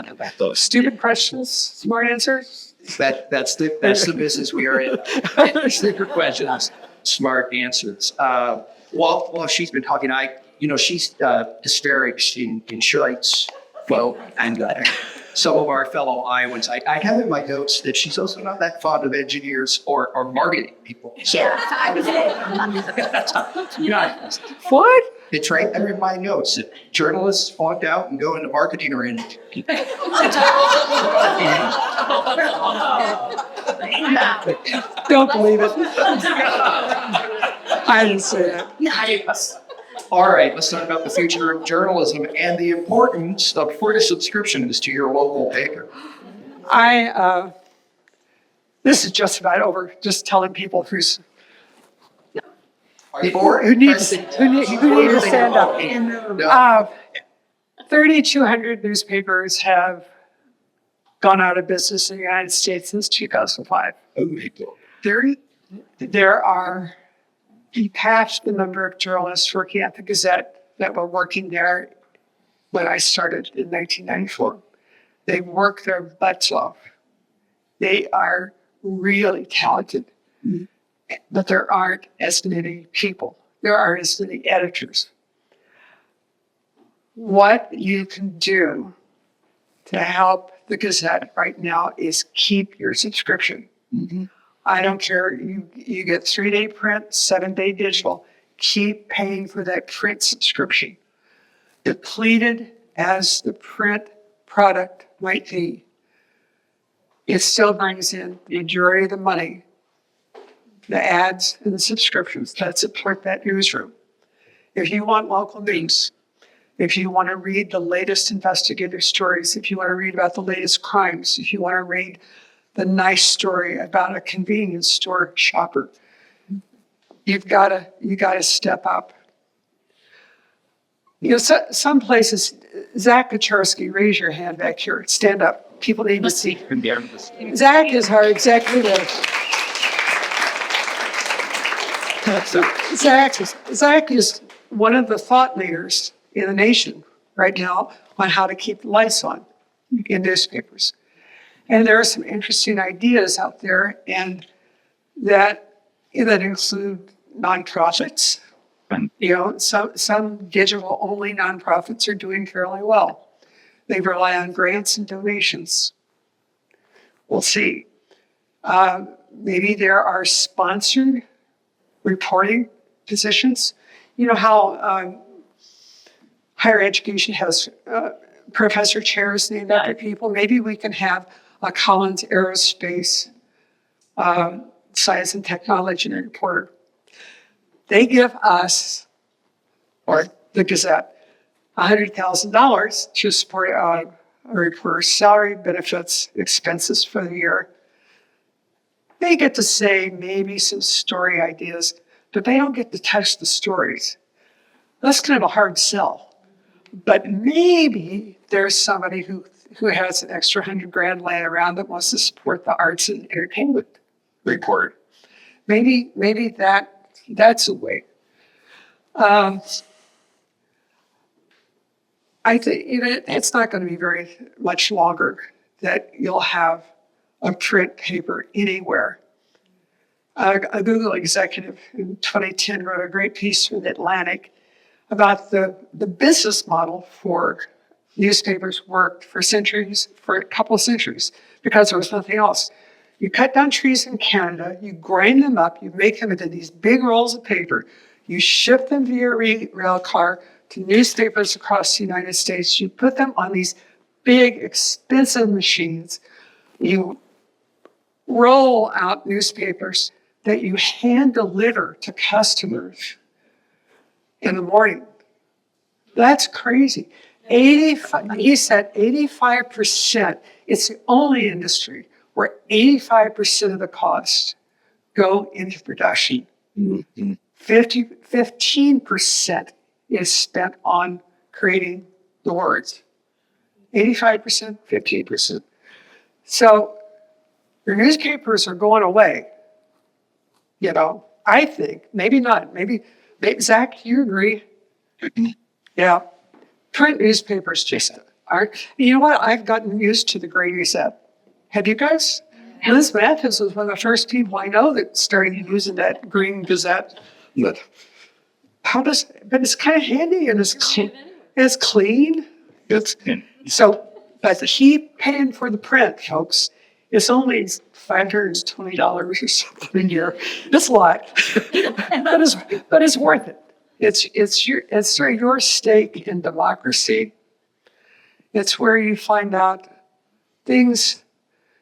about those. Stupid questions, smart answers. That's the business we are in. Stupid questions, smart answers. While she's been talking, she's hysterics in Shirley's Well, I'm glad. some of our fellow Iowans, I have in my notes that she's also not that fond of engineers or marketing people. So What? it's right there in my notes that journalists flaunt out and go into marketing or in. Don't believe it. I didn't say that. All right, let's talk about the future of journalism and the importance of for subscriptions to your local paper. This is just about over. Just telling people who's Are you bored? who needs who need to stand up. No. 3,200 newspapers have gone out of business in the United States since 2005. There are half the number of journalists working at the Gazette that were working there when I started in 1994. They work their butts off. They are really talented, but there aren't as many people. There aren't as many editors. What you can do to help the Gazette right now is keep your subscription. I don't care. You get 3-day print, 7-day digital. Keep paying for that print subscription. Depleted as the print product might be, it still brings in the majority of the money, the ads and the subscriptions that support that newsroom. If you want local news, if you want to read the latest investigative stories, if you want to read about the latest crimes, if you want to read the nice story about a convenience store shopper, you got to step up. You know, some places, Zach Kaczorski, raise your hand back here. Stand up. People need to see. Zach is our executive. Zach is one of the thought leaders in the nation right now on how to keep the lights on in newspapers. And there are some interesting ideas out there, and that include nonprofits. You know, some digital-only nonprofits are doing fairly well. They rely on grants and donations. We'll see. Maybe there are sponsored reporting positions. You know how higher education has professor chairs named after people? Maybe we can have a Collins Aerospace Science and Technology reporter. They give us, or the Gazette, $100,000 to support a reporter's salary, benefits, expenses for the year. They get to say maybe some story ideas, but they don't get to touch the stories. That's kind of a hard sell. But maybe there's somebody who has an extra $100,000 laying around that wants to support the arts and entertainment report. Maybe that's a way. I think it's not going to be very much longer that you'll have a print paper anywhere. A Google executive in 2010 wrote a great piece for The Atlantic about the business model for newspapers worked for a couple of centuries, because there was nothing else. You cut down trees in Canada, you grind them up, you make them into these big rolls of paper, you ship them via rail car to newspapers across the United States, you put them on these big, expensive machines, you roll out newspapers that you hand deliver to customers in the morning. That's crazy. He said 85%, it's the only industry where 85% of the costs go into production. 15% is spent on creating the words. 85%, 15%. So your newspapers are going away. You know, I think, maybe not, maybe Zach, do you agree? Yeah. Print newspapers just aren't. You know what? I've gotten used to the Gray Gazette. Have you guys? Liz Mathis was one of the first people I know that started using that Green Gazette. But it's kind of handy and it's clean. So, but he paying for the print, folks, it's only $520 or something a year. It's a lot, but it's worth it. It's your stake in democracy. It's where you find out things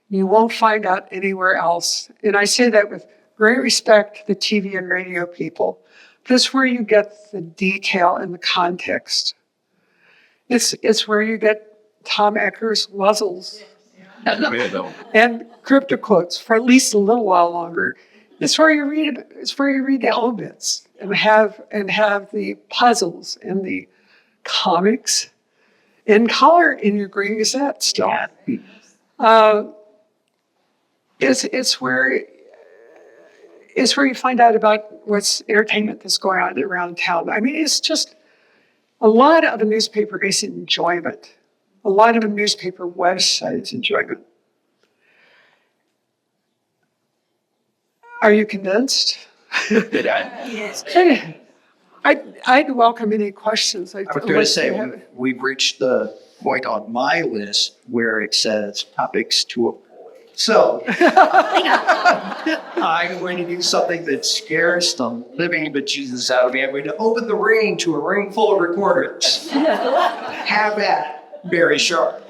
you won't find out anywhere else. And I say that with great respect to the TV and radio people. That's where you get the detail and the context. It's where you get Tom Ecker's wuzzles and crypto quotes for at least a little while longer. It's where you read it. It's where you read the elements and have the puzzles and the comics in color in your Green Gazette still. It's where you find out about what's entertainment that's going on around town. I mean, it's just a lot of a newspaper is enjoyment. A lot of a newspaper website is enjoyment. Are you convinced? Yes. I'd welcome any questions. I was going to say, we've reached the point on my list where it says topics to avoid. So I'm going to do something that scares the living bejesus out of me. I'm going to open the ring to a ring full of recorders. Have at Barry Sharp.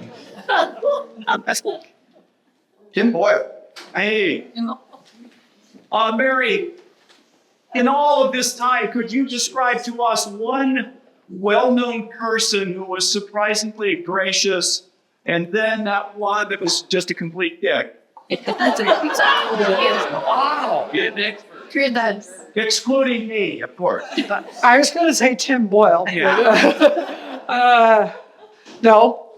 Tim Boyle. Hey, Mary, in all of this time, could you describe to us one well-known person who was surprisingly gracious, and then that one that was just a complete dick? Wow. Excluding me, of course. I was going to say Tim Boyle. Yeah. No.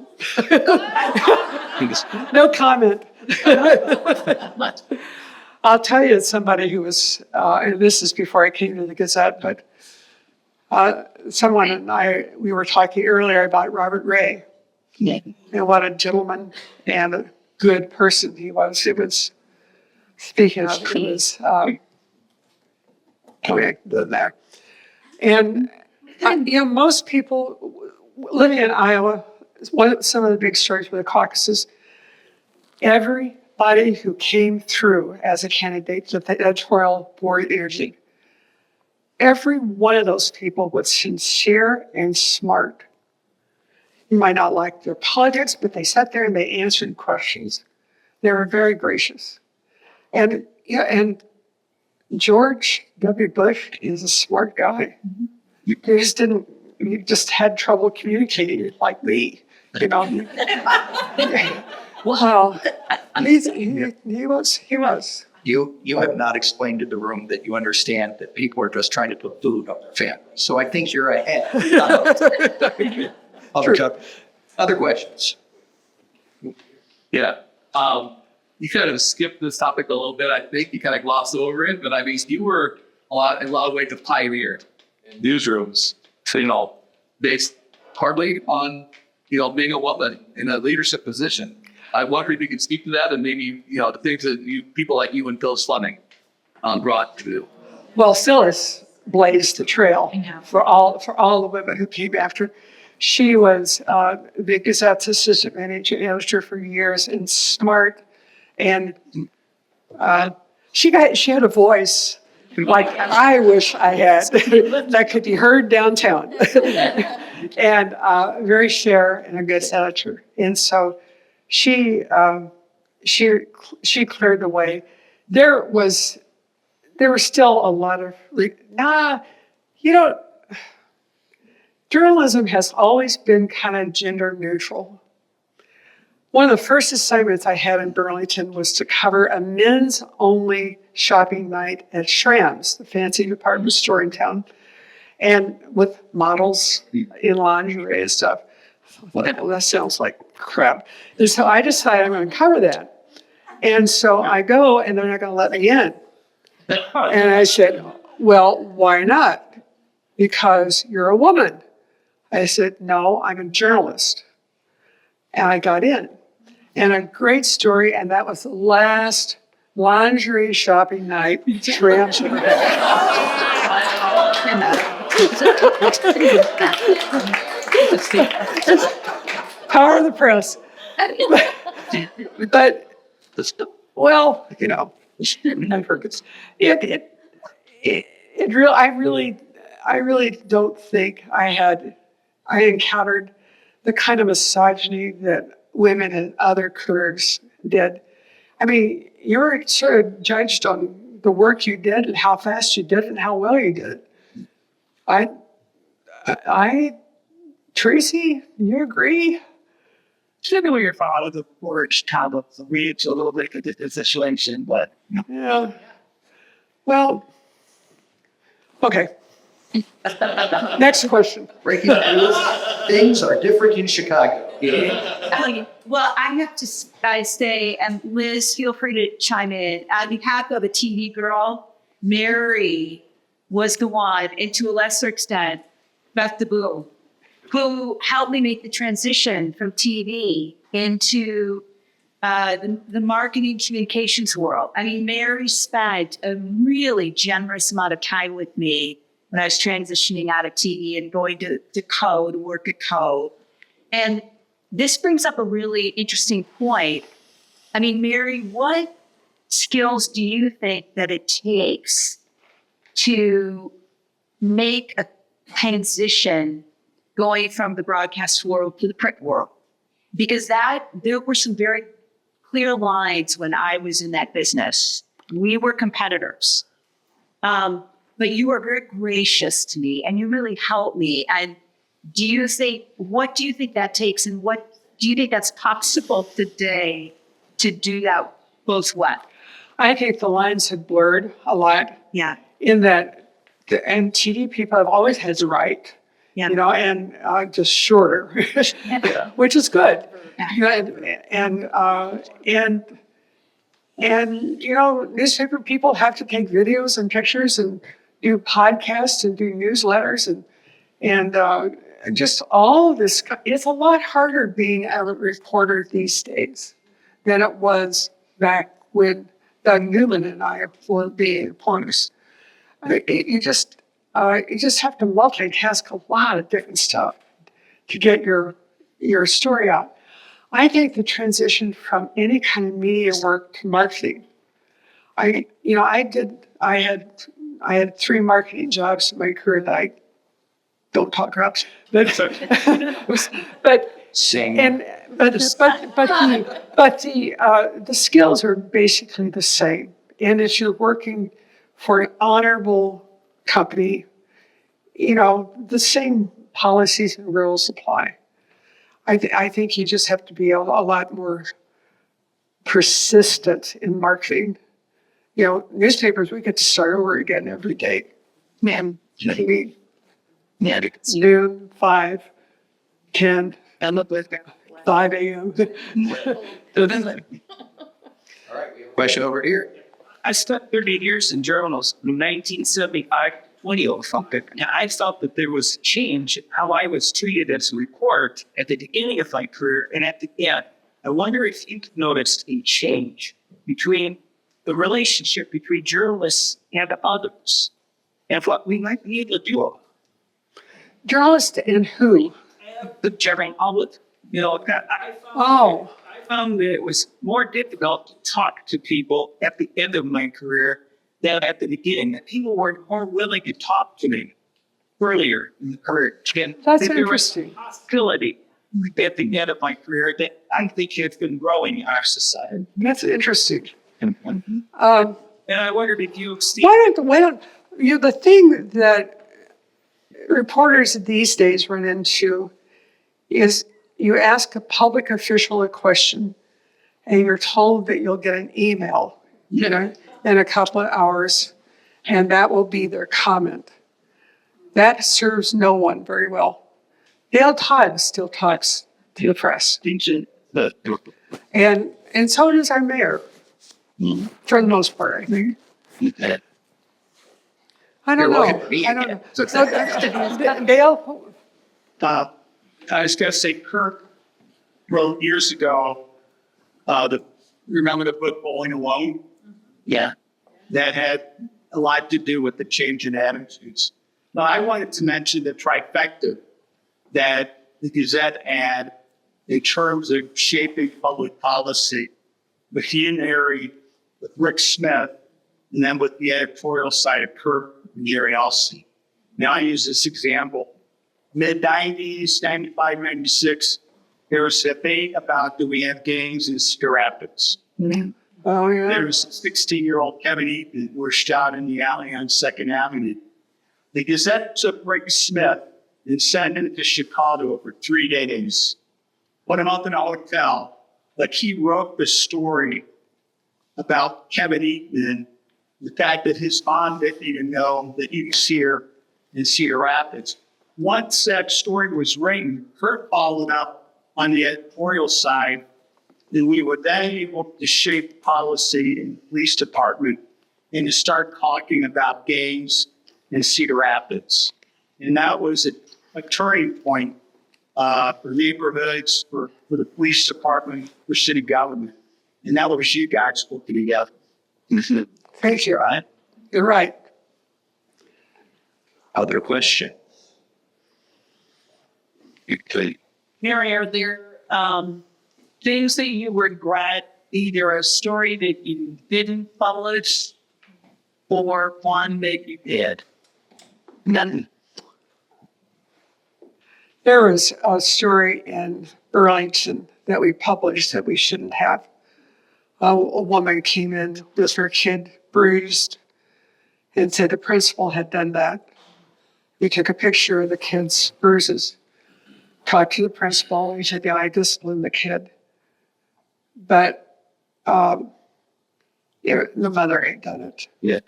No comment. I'll tell you somebody who was, and this is before I came to the Gazette, but someone and I, we were talking earlier about Robert Ray. Yeah. And what a gentleman and a good person he was. It was, speaking of, it was, there. And, most people living in Iowa, some of the big stories were the caucuses. Everybody who came through as a candidate to the editorial board interview, every one of those people was sincere and smart. You might not like their politics, but they sat there and they answered questions. They were very gracious. And George W. Bush is a smart guy. He just had trouble communicating like me, Well, he was. You have not explained to the room that you understand that people are just trying to put food on their family. So I think you're ahead. Other questions? Yeah. You kind of skipped this topic a little bit. I think you kind of glossed over it, but I mean, you were in a lot of ways a pioneer in newsrooms. So, based hardly on, being a woman in a leadership position. I wonder if you could speak to that and maybe, the things that people like you and Phyllis Fleming brought to you. Well, Phyllis blazed the trail for all the women who came after. She was the Gazette's assistant editor for years and smart, and she had a voice like I wish I had that could be heard downtown, and very fair and a good editor. And so she cleared the way. There were still a lot of journalism has always been kind of gender neutral. One of the first assignments I had in Burlington was to cover a men's only shopping night at Schramm's, the fancy department store in town, and with models in lingerie and stuff. Well, that sounds like crap. And so I decided I'm going to cover that. And so I go, and they're not going to let me in. And I said, well, why not? Because you're a woman. I said, no, I'm a journalist. And I got in. And a great story, and that was the last lingerie shopping night Schramm's ever had. Power of the press. But well, you know, I really don't think I encountered the kind of misogyny that women in other careers did. I mean, you were sort of judged on the work you did and how fast you did it and how well you did it. Tracy, you agree? Typically, your father, the porch top of the reach a little bit of the situation, but Yeah. Well, okay. Next question. Breaking news, things are different in Chicago. Well, I have to say, and Liz, feel free to chime in. On behalf of a TV girl, Mary was the one, and to a lesser extent, Beth DeBoo, who helped me make the transition from TV into the marketing communications world. I mean, Mary spent a really generous amount of time with me when I was transitioning out of TV and going to code, work at code. And this brings up a really interesting point. I mean, Mary, what skills do you think that it takes to make a transition going from the broadcast world to the print world? Because there were some very clear lines when I was in that business. We were competitors. But you were very gracious to me and you really helped me. And what do you think that takes, and what do you think that's possible today to do that both well? I think the lines had blurred a lot. Yeah. In that, and TV people have always had the right, Yeah. you know, and just shorter, which is good. You know, and you know, newspaper people have to take videos and pictures and do podcasts and do newsletters and just all of this. It's a lot harder being a reporter these days than it was back when Doug Newman and I were being reporters. You just have to multitask a lot of different stuff to get your story out. I think the transition from any kind of media work to marketing. I had 3 marketing jobs in my career that I don't talk about, but Sing. but the skills are basically the same. And if you're working for an honorable company, you know, the same policies and rules apply. I think you just have to be a lot more persistent in marketing. You know, newspapers, we get to start over again every day. man, TV, yeah, noon, 5, 10, and look with 5 a.m. Question over here. I spent 30 years in journals from 1975 to 2005. And I felt that there was change in how I was treated as a reporter at the beginning of my career and at the end. I wonder if you noticed a change between the relationship between journalists and others and what we might be able to do. Journalist and who? The general public, you know, I found that it was more difficult to talk to people at the end of my career than at the beginning. That people were more willing to talk to me earlier in the career. And That's that there was interesting. hostility at the end of my career that I think has been growing in our society. That's interesting. And I wondered if you've seen. Why don't you know, the thing that reporters these days run into is you ask a public official a question and you're told that you'll get an email, you know, in a couple of hours, and that will be their comment. That serves no one very well. Dale Todd still talks to the press. And so does our mayor, for the most part, I think. I don't know. I don't know. So, Dale? I was going to say, Kirk wrote years ago, remember the book Bowling Alone? Yeah. That had a lot to do with the change in attitudes. Now, I wanted to mention the trifecta that the Gazette ad in terms of shaping public policy. But he married with Rick Smith, and then with the editorial side of Kirk and Jerry Olson. Now I use this example. Mid-90s, 95, 96, there was a debate about do we have gangs in Cedar Rapids. Oh, yeah. There was a 16-year-old Kevin Eaton who was shot in the alley on 2nd Avenue. The Gazette took Rick Smith and sent him to Chicago for 3 days. Put him up in a hotel. But he wrote the story about Kevin Eaton, the fact that his mom didn't even know that he was here in Cedar Rapids. Once that story was written, Kurt followed up on the editorial side, and we were then able to shape policy in the police department and to start talking about gangs in Cedar Rapids. And that was a turning point for neighborhoods, for the police department, for city government. And that was you guys working together. Thank you. Right? You're right. Other question? You could. Mary, are there things that you regret, either a story that you didn't publish or one that you did? None. There was a story in Burlington that we published that we shouldn't have. A woman came in with her kid bruised and said the principal had done that. We took a picture of the kid's bruises, talked to the principal, and he said, yeah, I disciplined the kid. But the mother had done it. Yeah.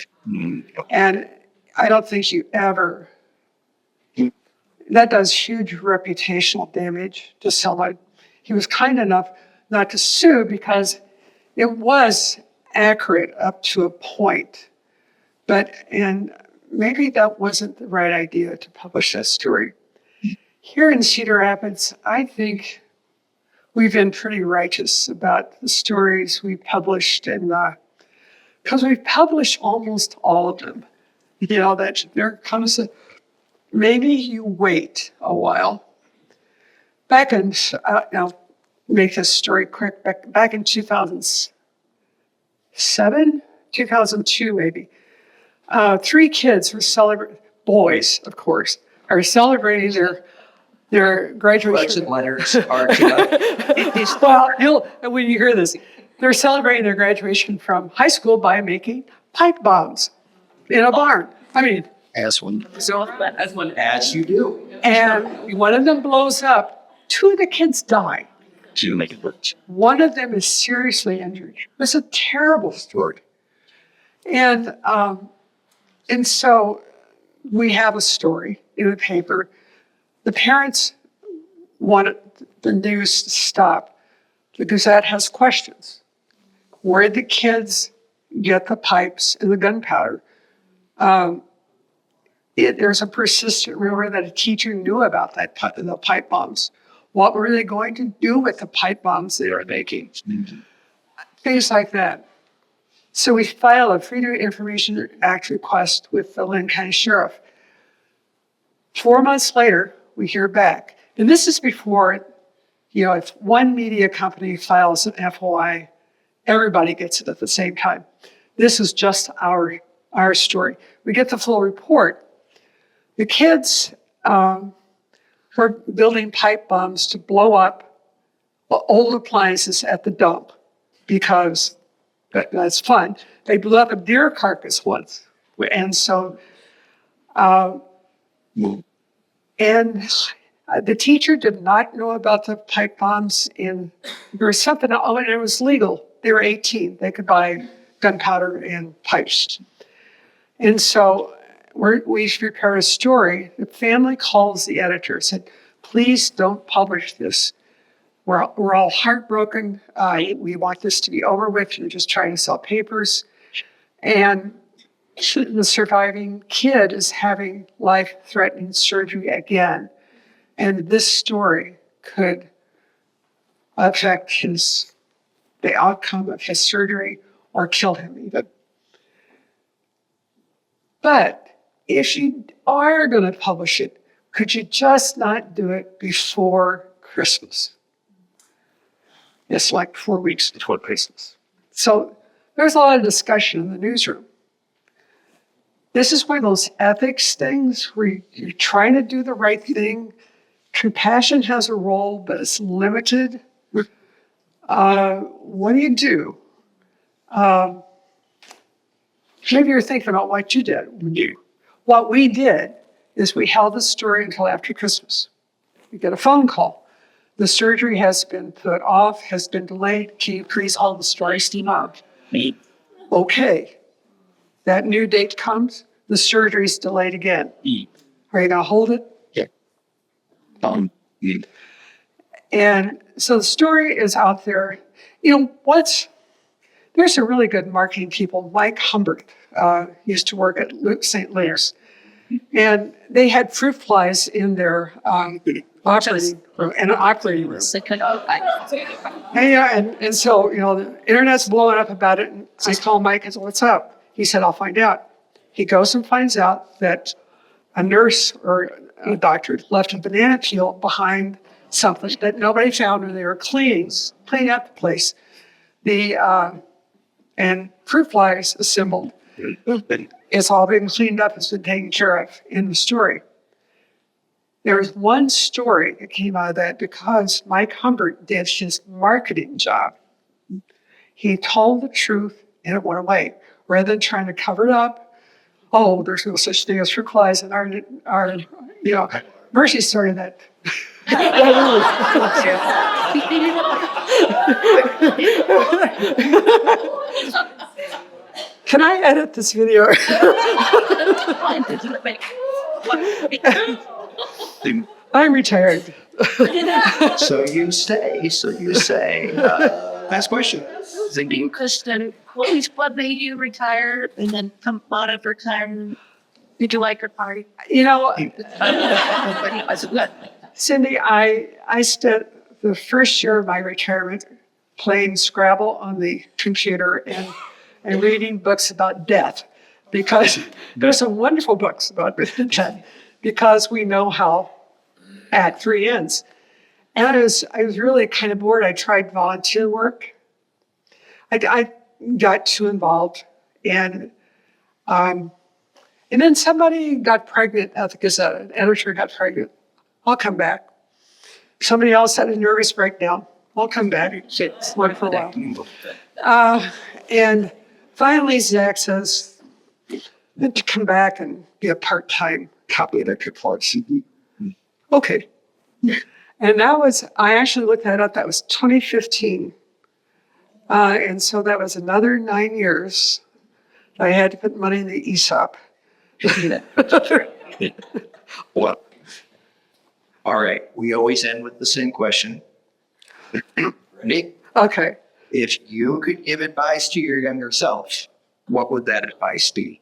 And I don't think you ever, that does huge reputational damage to someone. He was kind enough not to sue because it was accurate up to a point. And maybe that wasn't the right idea to publish that story. Here in Cedar Rapids, I think we've been pretty righteous about the stories we published, and because we've published almost all of them. You know, that there comes a, maybe you wait a while. Back in, I'll make this story quick, back in 2007, 2002 maybe, 3 kids were celebrating, boys, of course, are celebrating their graduation. Letters are to Well, when you hear this, they're celebrating their graduation from high school by making pipe bombs in a barn. I mean, as one. So that's one. As you do. and one of them blows up. 2 of the kids die. To make it work. One of them is seriously injured. It's a terrible story. And so we have a story in the paper. The parents wanted the news to stop. The Gazette has questions. Where did the kids get the pipes and the gunpowder? There's a persistent rumor that a teacher knew about the pipe bombs. What were they going to do with the pipe bombs they were making? Things like that. So we filed a Freedom of Information Act request with the Lynn County Sheriff. 4 months later, we hear back. And this is before, if one media company files an FOI, everybody gets it at the same time. This is just our story. We get the full report. The kids were building pipe bombs to blow up old appliances at the dump because that's fun. They blew up a deer carcass once. And so, and the teacher did not know about the pipe bombs. There was something, and it was legal. They were 18. They could buy gunpowder and pipes. And so we prepared a story. The family calls the editor, said, please don't publish this. We're all heartbroken. We want this to be over with. You're just trying to sell papers. And the surviving kid is having life-threatening surgery again. And this story could affect the outcome of his surgery or kill him even. But if you are going to publish it, Could you just not do it before Christmas? It's like 4 weeks before Christmas. So there's a lot of discussion in the newsroom. This is one of those ethics things where you're trying to do the right thing. Compassion has a role, but it's limited. What do you do? Maybe you're thinking about what you did. What we did is we held the story until after Christmas. We get a phone call. The surgery has been put off, has been delayed. Can you please hold the story tomorrow? Okay. That new date comes, the surgery's delayed again. Are you going to hold it? And so the story is out there. There's some really good marketing people. Mike Humbert used to work at St. Luke's. And they had fruit flies in their operating room. And so, the internet's blowing up about it. And I call Mike and said, what's up? He said, I'll find out. He goes and finds out that a nurse or a doctor left a banana peel behind something that nobody found when they were cleaning up the place. And fruit flies assembled. It's all been cleaned up. It's been taken care of in the story. There was one story that came out of that because Mike Humbert did his marketing job. He told the truth and it went away. Rather than trying to cover it up, there's no such thing as fruit flies in our Mercy started that. Can I edit this video? I'm retired. So you say. Last question. Kristen, what made you retire and then come out of retirement? Did you like your party? Cindy, I spent the first year of my retirement playing Scrabble on the computer and reading books about death, because there's some wonderful books about death, because we know how Act 3 ends. And I was really kind of bored. I tried volunteer work. I got too involved, and then somebody got pregnant at the Gazette. An editor got pregnant. I'll come back. Somebody else had a nervous breakdown. I'll come back. Went for a while. And finally, Zach says, to come back and be a part-time copy editor for us. Okay. And I actually looked that up. That was 2015. And so that was another 9 years. I had to put money in the ESOP. Well, all right. We always end with the same question. Ready? Okay. If you could give advice to your younger self, what would that advice be?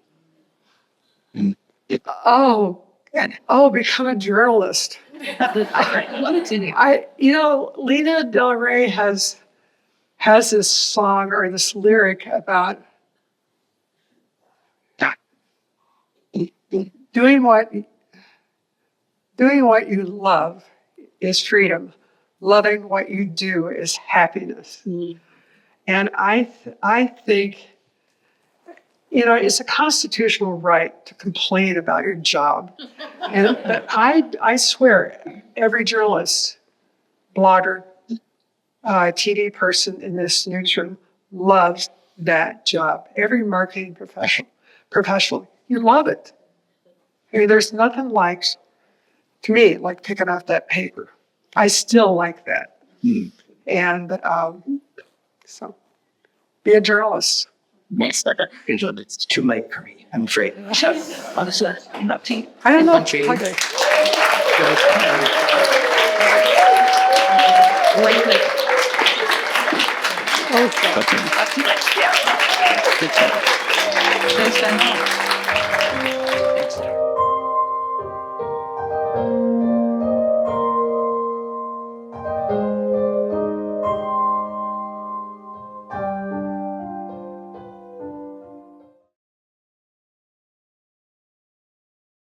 Become a journalist. Lena Del Rey has this song or this lyric about doing what you love is freedom. Loving what you do is happiness. And I think, it's a constitutional right to complain about your job. But I swear, every journalist, blogger, TV person in this newsroom loves that job. Every marketing professional, you love it. I mean, there's nothing to me, like picking off that paper. I still like that. And so, be a journalist. It's too late for me, I'm afraid. I don't know. Okay. Good job.